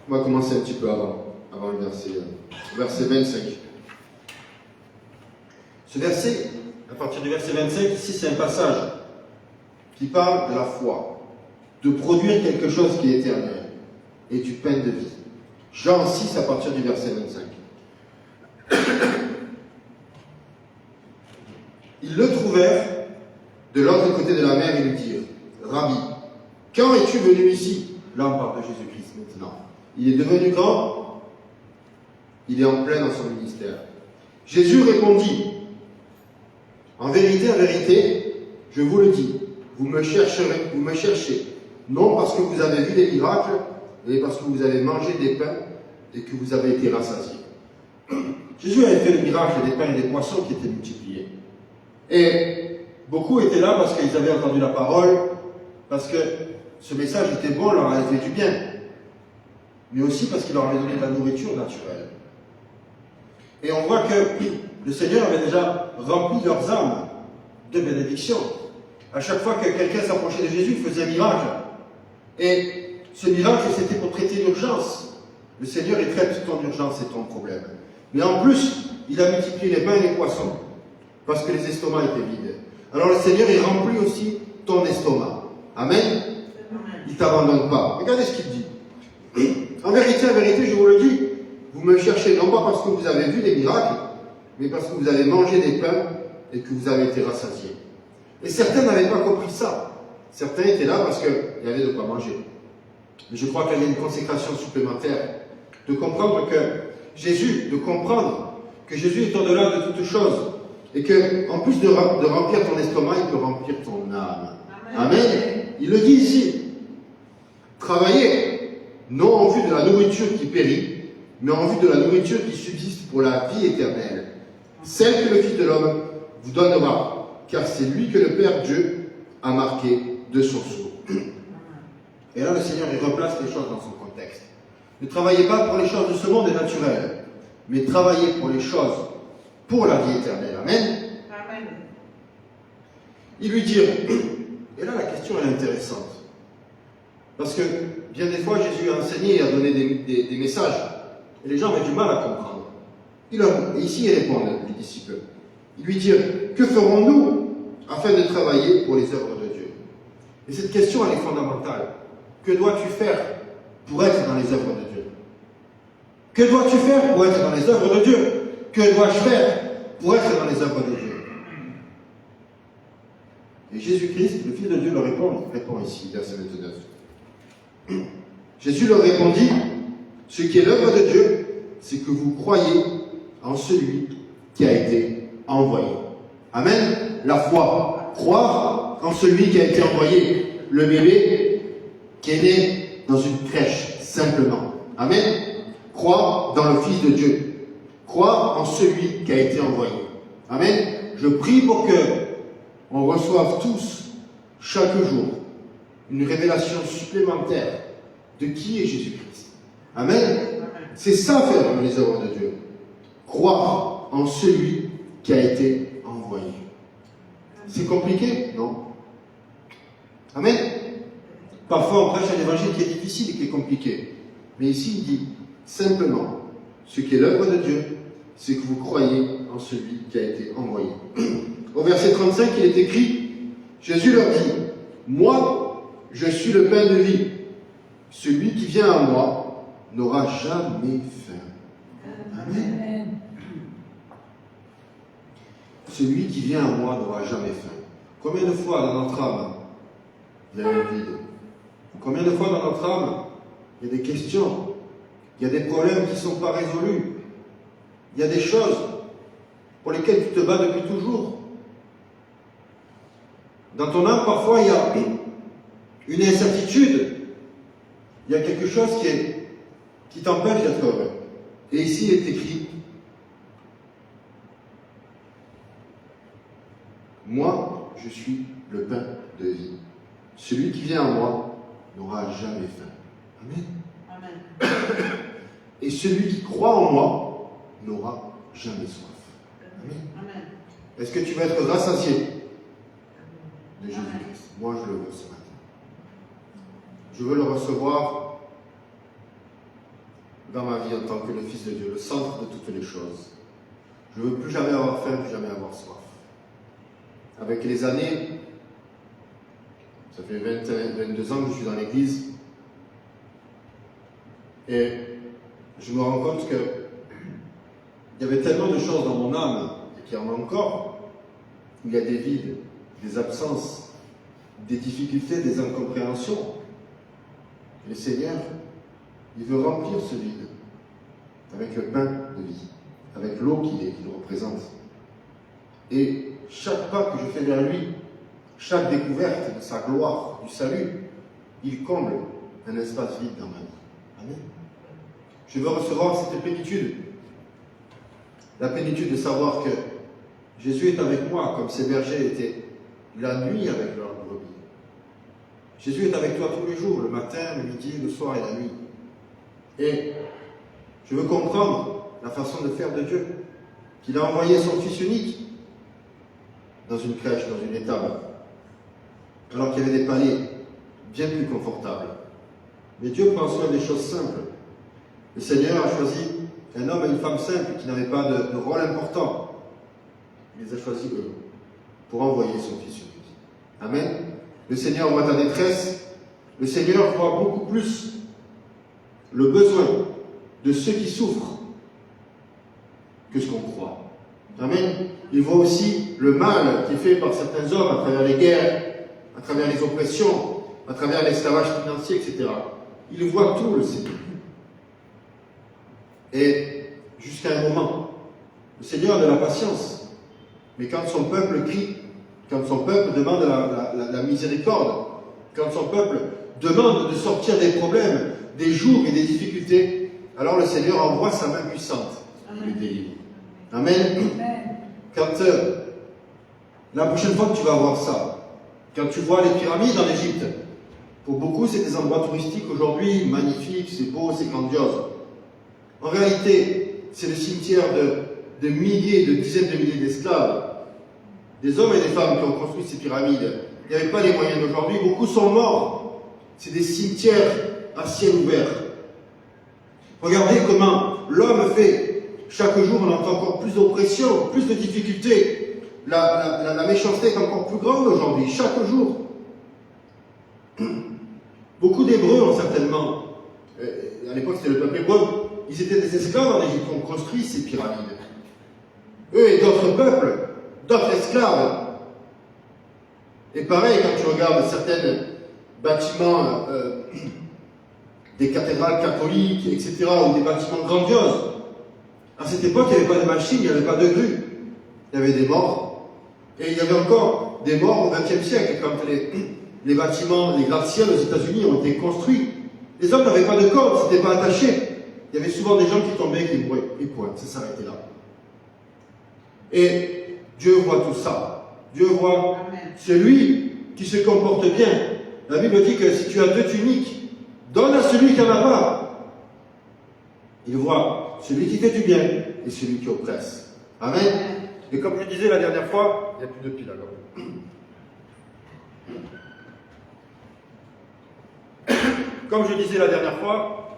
B: On va commencer un petit peu avant le verset 25. Ce verset, à partir du verset 25, ici c'est un passage qui parle de la foi, de produire quelque chose qui est éternel et du pain de vie. Jean 6 à partir du verset 25. Ils le trouvèrent de l'autre côté de la mer et lui dirent, Rabbi, quand es-tu venu ici? Là on parle de Jésus-Christ maintenant. Il est devenu grand, il est en plein dans son ministère. Jésus répondit, en vérité, je vous le dis, vous me cherchez, non parce que vous avez vu des miracles, mais parce que vous avez mangé des pains et que vous avez été rassasiés. Jésus avait fait le miracle des pains et des poissons qui étaient multipliés. Et beaucoup étaient là parce qu'ils avaient entendu la parole, parce que ce message était bon, leur avait fait du bien, mais aussi parce qu'il leur avait donné de la nourriture naturelle. Et on voit que le Seigneur avait déjà rempli leurs âmes de bénédictions. À chaque fois que quelqu'un s'approchait de Jésus, il faisait un miracle. Et ce miracle, c'était pour traiter l'urgence. Le Seigneur, il traite ton urgence et ton problème. Mais en plus, il a multiplié les pains et les poissons, parce que les estomacs étaient vides. Alors le Seigneur, il remplit aussi ton estomac. Amen. Il ne t'abandonne pas. Regardez ce qu'il dit. En vérité, je vous le dis, vous me cherchez non pas parce que vous avez vu des miracles, mais parce que vous avez mangé des pains et que vous avez été rassasiés. Et certains n'avaient pas compris ça. Certains étaient là parce qu'il y avait de quoi manger. Mais je crois qu'il y a une consécration supplémentaire de comprendre que Jésus est au-delà de toute chose. Et que, en plus de remplir ton estomac, il peut remplir ton âme. Amen. Il le dit ici. Travaillez, non en vue de la nourriture qui périt, mais en vue de la nourriture qui subsiste pour la vie éternelle. Celle que le Fils de l'homme vous donnera, car c'est lui que le Père Dieu a marqué de son sceau. Et là, le Seigneur, il replace les choses dans son contexte. Ne travaillez pas pour les choses de ce monde naturel, mais travaillez pour les choses pour la vie éternelle. Amen.
D: Amen.
B: Il lui dit, et là la question est intéressante, parce que bien des fois Jésus a enseigné et a donné des messages, et les gens avaient du mal à comprendre. Et ici il répond, les disciples. Il lui dit, que ferons-nous afin de travailler pour les œuvres de Dieu? Et cette question elle est fondamentale. Que dois-tu faire pour être dans les œuvres de Dieu? Que dois-tu faire pour être dans les œuvres de Dieu? Que dois-je faire pour être dans les œuvres de Dieu? Et Jésus-Christ, le Fils de Dieu, répond ici, verset 29. Jésus leur répondit, ce qui est l'œuvre de Dieu, c'est que vous croyez en celui qui a été envoyé. Amen. La foi, croire en celui qui a été envoyé, le bébé qui est né dans une crèche, simplement. Amen. Croire dans le Fils de Dieu. Croire en celui qui a été envoyé. Amen. Je prie pour que on reçoive tous, chaque jour, une révélation supplémentaire de qui est Jésus-Christ. Amen. C'est ça faire les œuvres de Dieu. Croire en celui qui a été envoyé. C'est compliqué? Non. Amen. Parfois on prêche un évangile qui est difficile et qui est compliqué. Mais ici il dit simplement, ce qui est l'œuvre de Dieu, c'est que vous croyez en celui qui a été envoyé. Au verset 35, il est écrit, Jésus leur dit, moi, je suis le pain de vie. Celui qui vient à moi n'aura jamais faim. Amen. Celui qui vient à moi n'aura jamais faim. Combien de fois dans notre âme, il y a un vide? Combien de fois dans notre âme, il y a des questions, il y a des problèmes qui ne sont pas résolus, il y a des choses pour lesquelles tu te bats depuis toujours. Dans ton âme, parfois, il y a une incertitude. Il y a quelque chose qui t'empêche d'être heureux. Et ici, il est écrit, moi, je suis le pain de vie. Celui qui vient à moi n'aura jamais faim. Amen.
D: Amen.
B: Et celui qui croit en moi n'aura jamais soif. Amen.
D: Amen.
B: Est-ce que tu vas être rassasié de Jésus-Christ? Moi, je le veux ce matin. Je veux le recevoir dans ma vie en tant que le Fils de Dieu, le centre de toutes les choses. Je ne veux plus jamais avoir faim, plus jamais avoir soif. Avec les années, ça fait 22 ans que je suis dans l'église, et je me rends compte qu'il y avait tellement de choses dans mon âme, et qu'il y en a encore, où il y a des vides, des absences, des difficultés, des incompréhensions. Le Seigneur, il veut remplir ce vide avec le pain de vie, avec l'eau qu'il représente. Et chaque pas que je fais vers lui, chaque découverte de sa gloire, du salut, il comble un espace vide dans ma vie. Amen. Je veux recevoir cette plénitude. La plénitude de savoir que Jésus est avec moi, comme ces bergers étaient la nuit avec leurs brebis. Jésus est avec toi tous les jours, le matin, le midi, le soir et la nuit. Et je veux comprendre la façon de faire de Dieu, qu'il a envoyé son Fils unique dans une crèche, dans une étable, alors qu'il y avait des palais bien plus confortables. Mais Dieu prend soin des choses simples. Le Seigneur a choisi un homme et une femme simples qui n'avaient pas de rôle important. Il les a choisis eux pour envoyer son Fils unique. Amen. Le Seigneur voit ta détresse. Le Seigneur voit beaucoup plus le besoin de ceux qui souffrent que ce qu'on croit. Amen. Il voit aussi le mal qui est fait par certains hommes à travers les guerres, à travers les oppressions, à travers l'esclavage financier, etc. Il voit tout, le Seigneur. Et jusqu'à un moment, le Seigneur a de la patience. Mais quand son peuple crie, quand son peuple demande la miséricorde, quand son peuple demande de sortir des problèmes, des jours et des difficultés, alors le Seigneur envoie sa main puissante pour les délivre. Amen. Quand la prochaine fois que tu vas voir ça, quand tu vois les pyramides en Égypte, pour beaucoup c'est des endroits touristiques aujourd'hui, magnifiques, c'est beau, c'est grandiose. En réalité, c'est le cimetière de milliers, de dizaines de milliers d'esclaves, des hommes et des femmes qui ont construit ces pyramides. Il n'y avait pas les moyens d'aujourd'hui, beaucoup sont morts. C'est des cimetières à ciel ouvert. Regardez comment l'homme fait. Chaque jour, on entend encore plus d'oppression, plus de difficultés. La méchanceté est encore plus grande aujourd'hui, chaque jour. Beaucoup d'Hébreux ont certainement, à l'époque c'était le peuple hébreu, ils étaient des esclaves en Égypte, ont construit ces pyramides. Eux et d'autres peuples, d'autres esclaves. Et pareil, quand tu regardes certains bâtiments, des cathédrales catholiques, etc., ou des bâtiments grandioses, à cette époque, il n'y avait pas de machines, il n'y avait pas de grues. Il y avait des morts. Et il y avait encore des morts au XXe siècle, quand les bâtiments, les gratte-ciels aux États-Unis ont été construits. Les hommes n'avaient pas de corde, c'était pas attaché. Il y avait souvent des gens qui tombaient, qui mouraient. Et point, ça s'arrêtait là. Et Dieu voit tout ça. Dieu voit celui qui se comporte bien. La Bible dit que si tu as 2 tuniques, donne à celui qui en a pas. Il voit celui qui fait du bien et celui qui oppresse. Amen. Et comme je disais la dernière fois, il n'y a plus de pile alors. Comme je disais la dernière fois,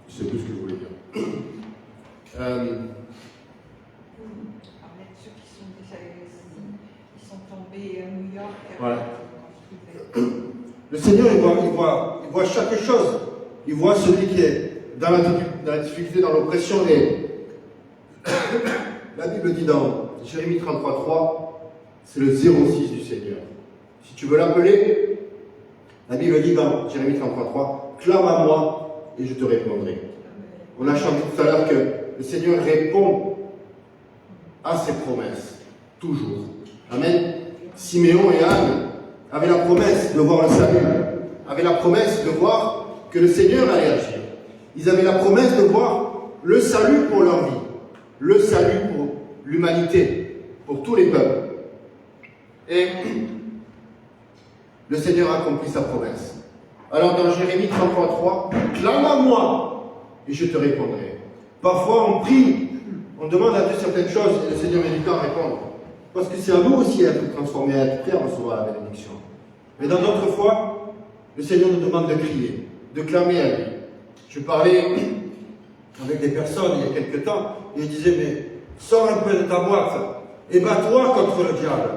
B: je sais plus ce que je voulais dire.
D: Ceux qui sont déjà ils sont tombés à New York.
B: Voilà. Le Seigneur, il voit chaque chose. Il voit celui qui est dans la difficulté, dans l'oppression. La Bible dit dans Jérémie 33:3, c'est le 06 du Seigneur. Si tu veux l'appeler, la Bible dit dans Jérémie 33:3, clame à moi et je te répondrai. On a chanté tout à l'heure que le Seigneur répond à ses promesses, toujours. Amen. Siméon et Anne avaient la promesse de voir le salut, avaient la promesse de voir que le Seigneur allait agir. Ils avaient la promesse de voir le salut pour leur vie, le salut pour l'humanité, pour tous les peuples. Et le Seigneur a accompli sa promesse. Alors dans Jérémie 33:3, clame à moi et je te répondrai. Parfois on prie, on demande à Dieu certaines choses et le Seigneur met du temps à répondre. Parce que c'est à nous aussi à être transformés, à être prêts à recevoir la bénédiction. Mais dans d'autres fois, le Seigneur nous demande de crier, de clamer à lui. Je parlais avec des personnes il y a quelque temps, et ils disaient, mais sors un peu de ta boîte et bats-toi contre le diable.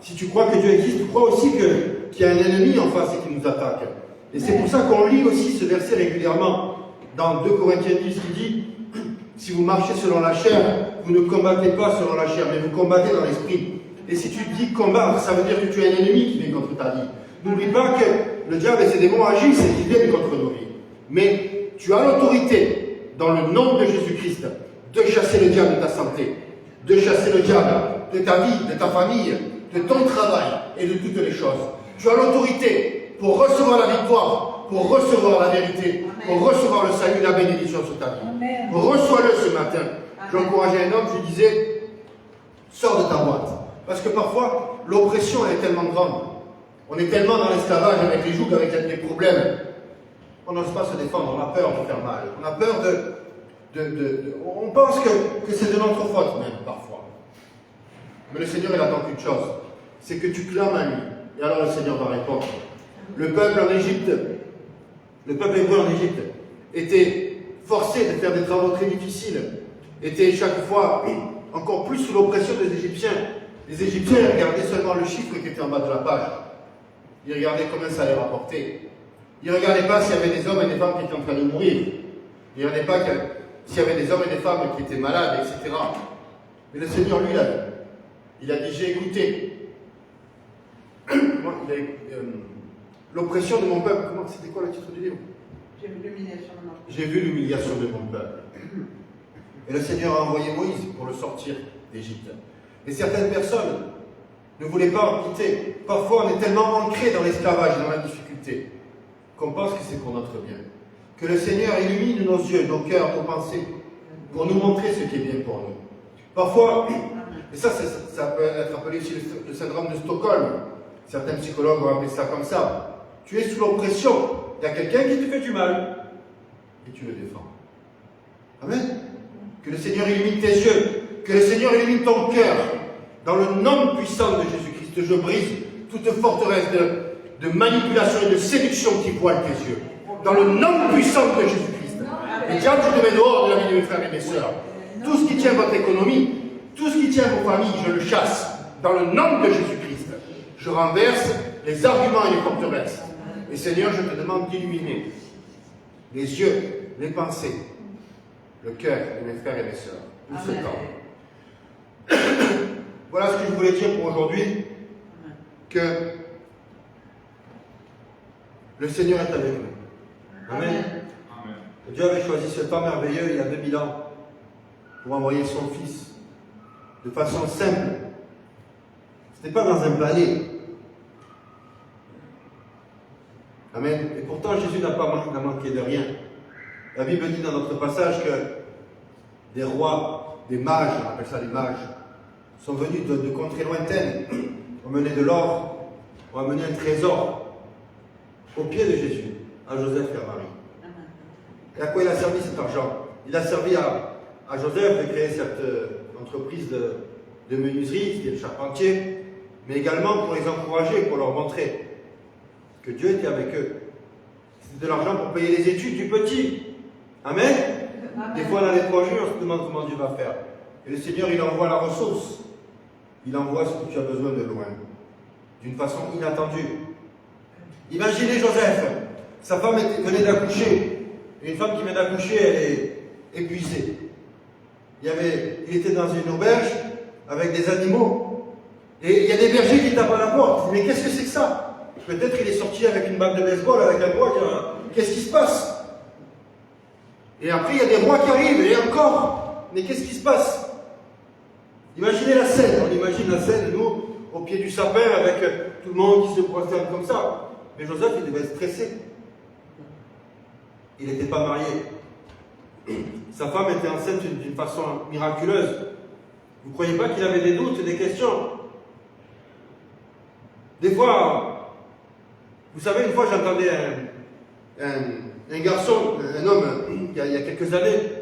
B: Si tu crois que Dieu existe, tu crois aussi qu'il y a un ennemi en face et qui nous attaque. Et c'est pour ça qu'on lit aussi ce verset régulièrement dans 2 Corinthiens 10 qui dit, si vous marchez selon la chair, vous ne combattez pas selon la chair, mais vous combattez dans l'esprit. Et si tu dis combattre, ça veut dire que tu as un ennemi qui vient contre ta vie. N'oublie pas que le diable et ses démons agissent et qu'ils viennent contre nos vies. Mais tu as l'autorité, dans le nom de Jésus-Christ, de chasser le diable de ta santé, de chasser le diable de ta vie, de ta famille, de ton travail et de toutes les choses. Tu as l'autorité pour recevoir la victoire, pour recevoir la vérité, pour recevoir le salut, la bénédiction sur ta vie. Reçois-le ce matin. J'encourageais un homme, je lui disais, sors de ta boîte. Parce que parfois, l'oppression est tellement grande. On est tellement dans l'esclavage avec les jougs, avec les problèmes. On n'ose pas se défendre, on a peur de faire mal. On a peur on pense que c'est de notre faute même, parfois. Mais le Seigneur, il attend qu'une chose. C'est que tu clames à lui. Et alors le Seigneur va répondre. Le peuple en Égypte, le peuple hébreu en Égypte, était forcé de faire des travaux très difficiles. Était chaque fois encore plus sous l'oppression des Égyptiens. Les Égyptiens regardaient seulement le chiffre qui était en bas de la page. Ils regardaient combien ça allait rapporter. Ils ne regardaient pas s'il y avait des hommes et des femmes qui étaient en train de mourir. Il n'y en avait pas s'il y avait des hommes et des femmes qui étaient malades, etc. Mais le Seigneur, lui, il a dit, j'ai écouté l'oppression de mon peuple. C'était quoi le titre du livre?
D: J'ai vu l'humiliation de mon peuple.
B: J'ai vu l'humiliation de mon peuple. Et le Seigneur a envoyé Moïse pour le sortir d'Égypte. Et certaines personnes ne voulaient pas en quitter. Parfois, on est tellement ancré dans l'esclavage, dans la difficulté, qu'on pense que c'est pour notre bien. Que le Seigneur illumine nos yeux, nos cœurs, nos pensées, pour nous montrer ce qui est bien pour nous. Parfois, et ça peut être appelé aussi le syndrome de Stockholm. Certains psychologues vont appeler ça comme ça. Tu es sous l'oppression. Il y a quelqu'un qui te fait du mal. Et tu le défends. Amen. Que le Seigneur illumine tes yeux. Que le Seigneur illumine ton cœur. Dans le nom puissant de Jésus-Christ, je brise toute forteresse de manipulation et de séduction qui voile tes yeux. Dans le nom puissant de Jésus-Christ. Le diable, je te mets dehors de la vie de mes frères et mes sœurs. Tout ce qui tient votre économie, tout ce qui tient vos familles, je le chasse. Dans le nom de Jésus-Christ. Je renverse les arguments et les forteresses. Et Seigneur, je te demande d'illuminer les yeux, les pensées, le cœur de mes frères et mes sœurs. Tout ce temps. Voilà ce que je voulais dire pour aujourd'hui. Que le Seigneur est avec nous. Amen.
C: Amen. Dieu avait choisi ce temps merveilleux il y a 2000 ans pour envoyer son Fils de façon simple. Ce n'était pas dans un palais. Amen. Et pourtant, Jésus n'a pas manqué de rien. La Bible dit dans notre passage que des rois, des mages, on appelle ça des mages, sont venus de contrées lointaines, ont mené de l'or, ont amené un trésor au pied de Jésus, à Joseph et à Marie. Et à quoi il a servi cet argent? Il a servi à Joseph de créer cette entreprise de menuiserie, c'était le charpentier, mais également pour les encourager, pour leur montrer que Dieu était avec eux. C'était de l'argent pour payer les études du petit. Amen. Des fois, dans les projets, on se demande comment Dieu va faire. Et le Seigneur, il envoie la ressource. Il envoie ce que tu as besoin de loin, d'une façon inattendue. Imaginez Joseph. Sa femme venait d'accoucher. Et une femme qui vient d'accoucher, elle est épuisée. Il était dans une auberge avec des animaux. Et il y a des bergers qui tapent à la porte. Mais qu'est-ce que c'est que ça? Peut-être il est sorti avec une balle de baseball, avec un doigt. Qu'est-ce qui se passe? Et après, il y a des rois qui arrivent. Et encore. Mais qu'est-ce qui se passe? Imaginez la scène. On imagine la scène, nous, au pied du sapin, avec tout le monde qui se prosterne comme ça. Mais Joseph, il devait être stressé. Il n'était pas marié. Sa femme était enceinte d'une façon miraculeuse. Vous ne croyez pas qu'il avait des doutes, des questions? Des fois, vous savez, une fois j'entendais un garçon, un homme, il y a quelques années,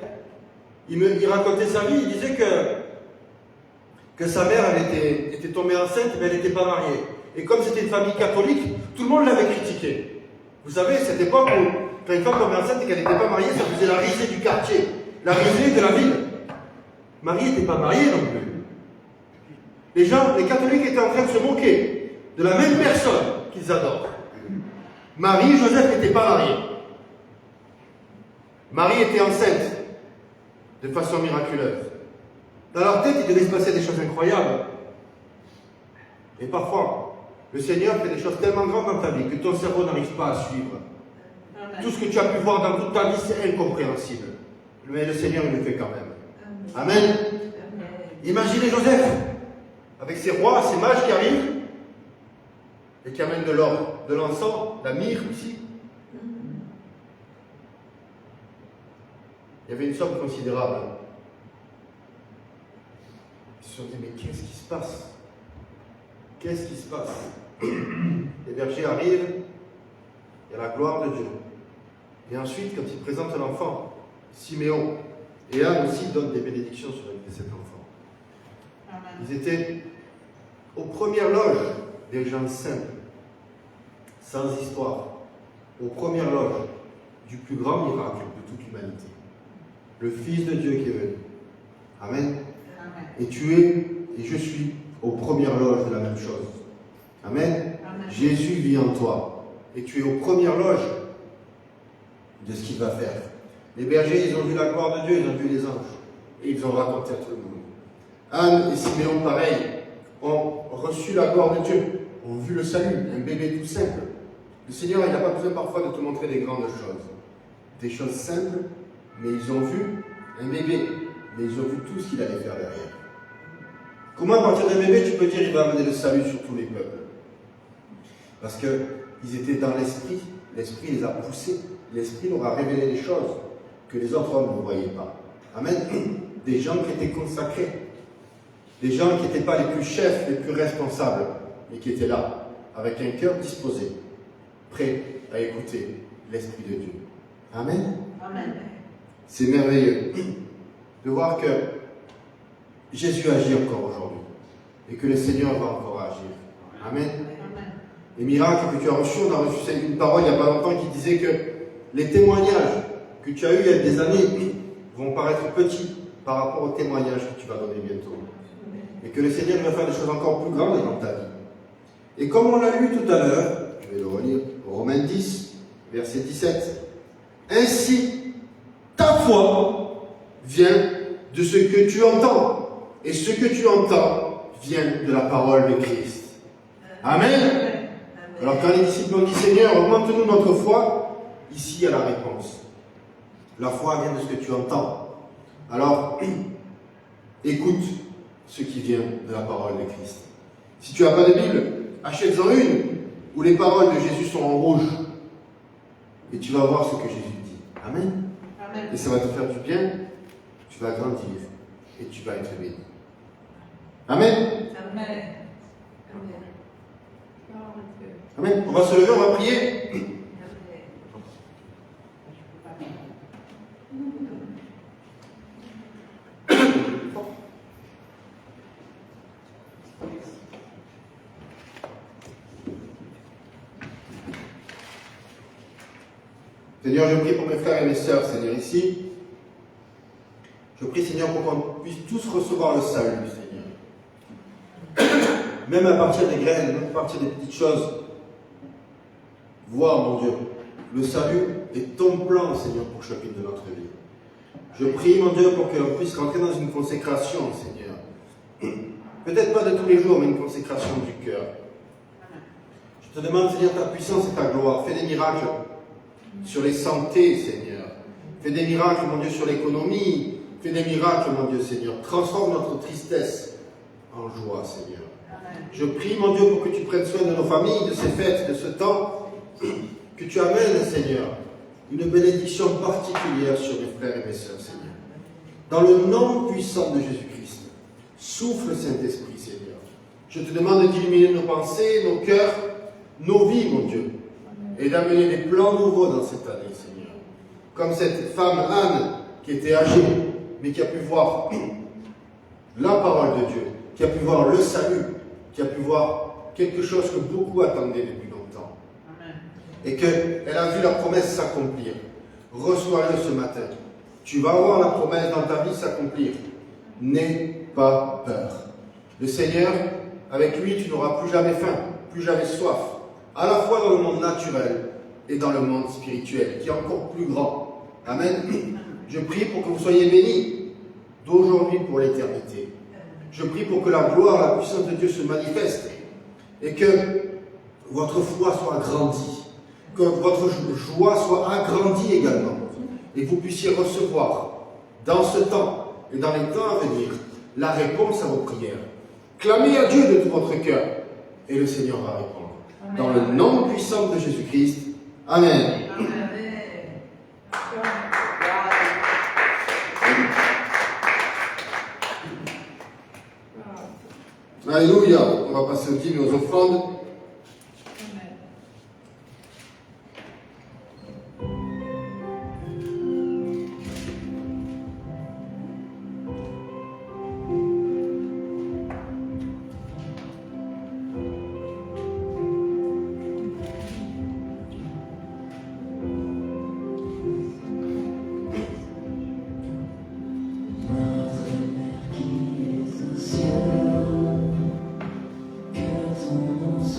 C: il racontait sa vie, il disait que sa mère elle était tombée enceinte, mais elle n'était pas mariée. Et comme c'était une famille catholique, tout le monde l'avait critiqué. Vous savez, cette époque où, quand une femme tombait enceinte et qu'elle n'était pas mariée, ça faisait la risée du quartier, la risée de la ville. Marie n'était pas mariée non plus. Les catholiques étaient en train de se moquer de la même personne qu'ils adorent. Marie et Joseph n'étaient pas mariés. Marie était enceinte de façon miraculeuse. Dans leur tête, il devait se passer des choses incroyables. Et parfois, le Seigneur fait des choses tellement grandes dans ta vie que ton cerveau n'arrive pas à suivre. Amen. Tout ce que tu as pu voir dans toute ta vie, c'est incompréhensible. Mais le Seigneur, il le fait quand même. Amen. Amen. Imaginez Joseph, avec ses rois, ses mages qui arrivent, et qui amènent de l'or, de l'encens, de la myrrhe aussi. Il y avait une somme considérable. Ils se sont dit, mais qu'est-ce qui se passe? Qu'est-ce qui se passe? Les bergers arrivent, il y a la gloire de Dieu. Et ensuite, quand ils présentent l'enfant, Siméon et Anne aussi donnent des bénédictions sur la vie de cet enfant. Amen. Ils étaient aux premières loges des gens simples, sans histoire, aux premières loges du plus grand miracle de toute l'humanité. Le Fils de Dieu qui est venu. Amen. Amen. Et tu es, et je suis, aux premières loges de la même chose. Amen. Amen. Jésus vit en toi. Et tu es aux premières loges de ce qu'il va faire. Les bergers, ils ont vu la gloire de Dieu, ils ont vu les anges.
B: Et ils ont raconté à tout le monde. Anne et Siméon, pareil, ont reçu la gloire de Dieu, ont vu le salut, un bébé tout simple. Le Seigneur, il n'a pas besoin parfois de te montrer des grandes choses. Des choses simples, mais ils ont vu un bébé, mais ils ont vu tout ce qu'il allait faire derrière.
C: Comment à partir d'un bébé, tu peux dire qu'il va amener le salut sur tous les peuples? Parce qu'ils étaient dans l'esprit, l'esprit les a poussés, l'esprit leur a révélé des choses que les autres hommes ne voyaient pas. Amen. Des gens qui étaient consacrés, des gens qui n'étaient pas les plus chefs, les plus responsables, mais qui étaient là, avec un cœur disposé, prêt à écouter l'Esprit de Dieu. Amen.
D: Amen.
B: C'est merveilleux de voir que Jésus agit encore aujourd'hui et que le Seigneur va encore agir. Amen.
D: Amen.
B: Les miracles que tu as reçus, on a reçu une parole il n'y a pas longtemps qui disait que les témoignages que tu as eus il y a des années vont paraître petits par rapport aux témoignages que tu vas donner bientôt. Et que le Seigneur va faire des choses encore plus grandes dans ta vie. Et comme on l'a lu tout à l'heure, je vais le relire, Romains 10, verset 17. Ainsi, ta foi vient de ce que tu entends. Et ce que tu entends vient de la parole de Christ. Amen. Alors quand les disciples ont dit Seigneur, augmente-nous notre foi, ici il y a la réponse. La foi vient de ce que tu entends. Alors, écoute ce qui vient de la parole de Christ. Si tu n'as pas de Bible, achète-en une où les paroles de Jésus sont en rouge. Et tu vas voir ce que Jésus dit. Amen.
D: Amen.
B: Et ça va te faire du bien. Tu vas grandir et tu vas être béni. Amen.
D: Amen.
B: Amen. On va se lever, on va prier. Seigneur, je prie pour mes frères et mes sœurs, Seigneur, ici. Je prie, Seigneur, pour qu'on puisse tous recevoir le salut, Seigneur. Même à partir des graines, même à partir des petites choses. Voir, mon Dieu, le salut est ton plan, Seigneur, pour chacune de notre vie. Je prie, mon Dieu, pour qu'on puisse rentrer dans une consécration, Seigneur. Peut-être pas de tous les jours, mais une consécration du cœur. Je te demande, Seigneur, ta puissance et ta gloire. Fais des miracles sur les santé, Seigneur. Fais des miracles, mon Dieu, sur l'économie. Fais des miracles, mon Dieu, Seigneur. Transforme notre tristesse en joie, Seigneur. Je prie, mon Dieu, pour que tu prennes soin de nos familles, de ces fêtes, de ce temps, que tu amènes, Seigneur, une bénédiction particulière sur mes frères et mes sœurs, Seigneur. Dans le nom puissant de Jésus-Christ, souffle, Saint-Esprit, Seigneur. Je te demande d'illuminer nos pensées, nos cœurs, nos vies, mon Dieu, et d'amener des plans nouveaux dans cette année, Seigneur. Comme cette femme Anne, qui était âgée, mais qui a pu voir la parole de Dieu, qui a pu voir le salut, qui a pu voir quelque chose que beaucoup attendaient depuis longtemps.
D: Amen.
B: Et qu'elle a vu la promesse s'accomplir. Reçois-le ce matin. Tu vas voir la promesse dans ta vie s'accomplir. N'aie pas peur. Le Seigneur, avec lui, tu n'auras plus jamais faim, plus jamais soif. À la fois dans le monde naturel et dans le monde spirituel, qui est encore plus grand. Amen. Je prie pour que vous soyez bénis d'aujourd'hui pour l'éternité. Je prie pour que la gloire, la puissance de Dieu se manifeste et que votre foi soit agrandie, que votre joie soit agrandie également et que vous puissiez recevoir dans ce temps et dans les temps à venir la réponse à vos prières. Clamez à Dieu de tout votre cœur et le Seigneur va répondre.
D: Amen.
B: Dans le nom puissant de Jésus-Christ. Amen. Alléluia. On va passer aux dîmes et aux offrandes.
A: Que ton nom soit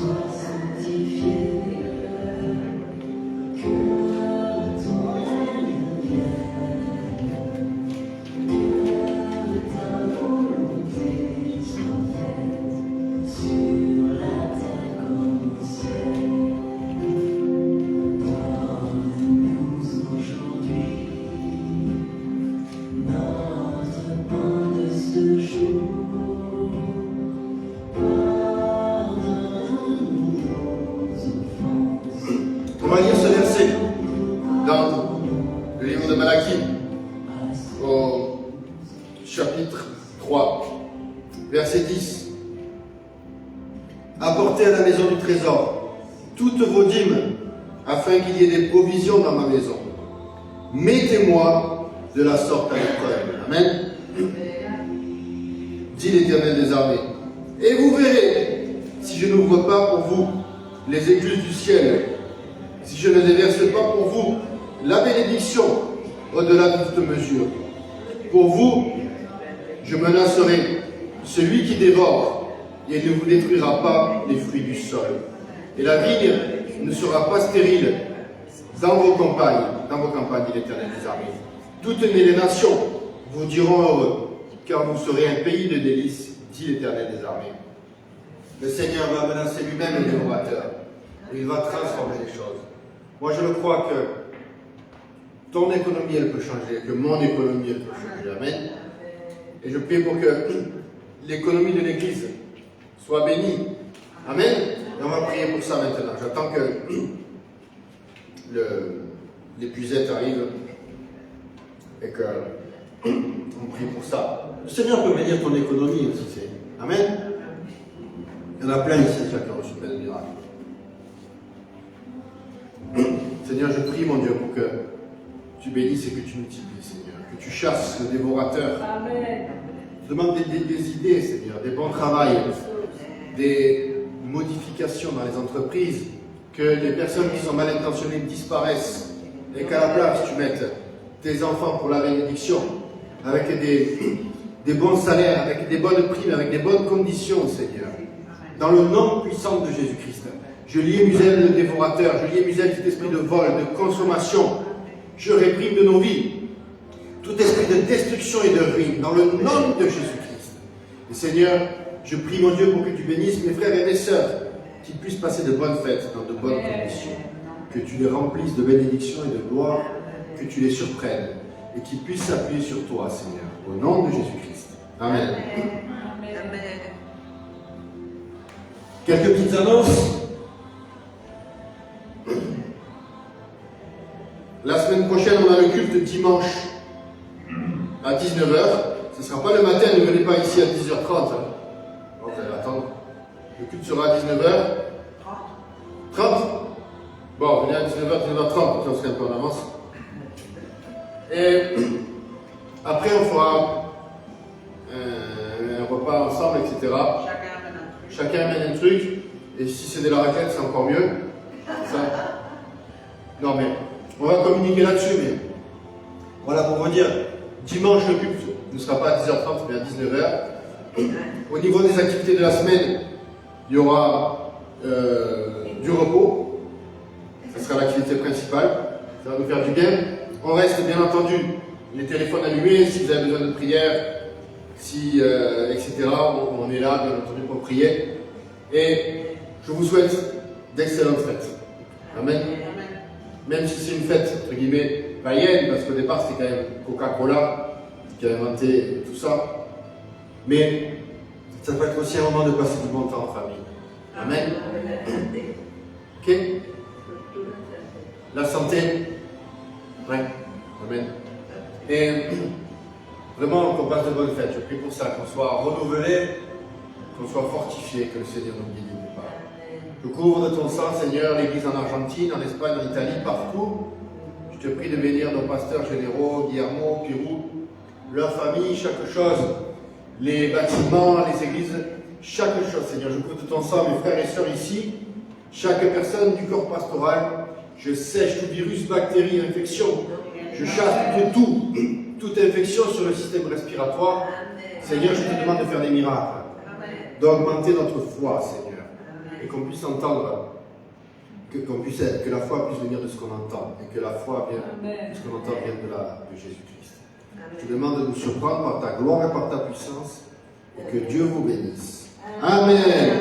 B: au chapitre 3, verset 10. Apportez à la maison du trésor toutes vos dîmes, afin qu'il y ait des provisions dans ma maison. Mettez-moi de la sorte à l'épreuve. Amen. Dit l'Éternel des armées. Et vous verrez, si je n'ouvre pas pour vous les écluses du ciel, si je ne déverse pas pour vous la bénédiction au-delà de toute mesure. Pour vous, je menacerai celui qui dévore, et il ne vous détruira pas les fruits du sol. Et la vigne ne sera pas stérile dans vos campagnes, dit l'Éternel des armées. Toutes les nations vous diront heureux, car vous serez un pays de délices, dit l'Éternel des armées. Le Seigneur va menacer lui-même le dévorateur. Il va transformer les choses. Moi, je le crois que ton économie, elle peut changer, que mon économie, elle peut changer. Amen. Et je prie pour que l'économie de l'Église soit bénie. Amen. Et on va prier pour ça maintenant. J'attends que l'épuisette arrive et qu'on prie pour ça.
C: Le Seigneur peut bénir ton économie aussi.
B: Amen.
C: Il y en a plein ici qui ont reçu plein de miracles.
B: Seigneur, je prie, mon Dieu, pour que tu bénisses et que tu multiplies, Seigneur. Que tu chasses le dévorateur.
D: Amen.
B: Je demande des idées, Seigneur, des bons travails, des modifications dans les entreprises, que les personnes qui sont mal intentionnées disparaissent et qu'à la place tu mettes tes enfants pour la bénédiction, avec des bons salaires, avec des bonnes primes, avec des bonnes conditions, Seigneur. Dans le nom puissant de Jésus-Christ. Je lie et muselle le dévorateur, je lie et muselle tout esprit de vol, de consommation. Je réprime de nos vies tout esprit de destruction et de ruine, dans le nom de Jésus-Christ. Et Seigneur, je prie, mon Dieu, pour que tu bénisses mes frères et mes sœurs, qu'ils puissent passer de bonnes fêtes dans de bonnes conditions, que tu les remplisses de bénédictions et de gloire, que tu les surprennes, et qu'ils puissent s'appuyer sur toi, Seigneur, au nom de Jésus-Christ. Amen.
D: Amen.
C: Quelques petites annonces.
B: La semaine prochaine, on a le culte dimanche à 19h. Ce ne sera pas le matin, ne venez pas ici à 10h30. Bon, vous allez attendre. Le culte sera à 19h. 30. Bon, venez à 19h, 19h30, on serait un peu en avance. Et après, on fera un repas ensemble, etc. Chacun amène un truc. Et si c'est de la raclette, c'est encore mieux. Ça. Non, mais on va communiquer là-dessus, mais voilà pour vous dire, dimanche le culte ne sera pas à 10h30 mais à 19h. Au niveau des activités de la semaine, il y aura du repos, ce sera l'activité principale, ça va nous faire du bien. On reste bien entendu les téléphones allumés, si vous avez besoin de prière, etc. On est là bien entendu pour prier. Et je vous souhaite d'excellentes fêtes. Amen. Même si c'est une fête, entre guillemets, païenne, parce qu'au départ c'était quand même Coca-Cola qui a inventé tout ça. Mais ça peut être aussi un moment de passer du bon temps en famille. Amen. Ok. La santé. Ouais. Amen. Et vraiment qu'on passe de bonnes fêtes. Je prie pour ça, qu'on soit renouvelé, qu'on soit fortifié, que le Seigneur nous guide nulle part. Je couvre de ton sang, Seigneur, l'Église en Argentine, en Espagne, en Italie, partout. Je te prie de bénir nos pasteurs généraux, Guillermo, Pirou, leurs familles, chaque chose, les bâtiments, les églises, chaque chose, Seigneur. Je couvre de ton sang mes frères et sœurs ici, chaque personne du corps pastoral. Je sèche tout virus, bactéries, infection. Je chasse toute infection sur le système respiratoire. Seigneur, je te demande de faire des miracles, d'augmenter notre foi, Seigneur. Et qu'on puisse entendre, que la foi puisse venir de ce qu'on entend, et que la foi vienne, ce qu'on entend vienne de Jésus-Christ. Je te demande de nous surprendre par ta gloire et par ta puissance, et que Dieu vous bénisse. Amen.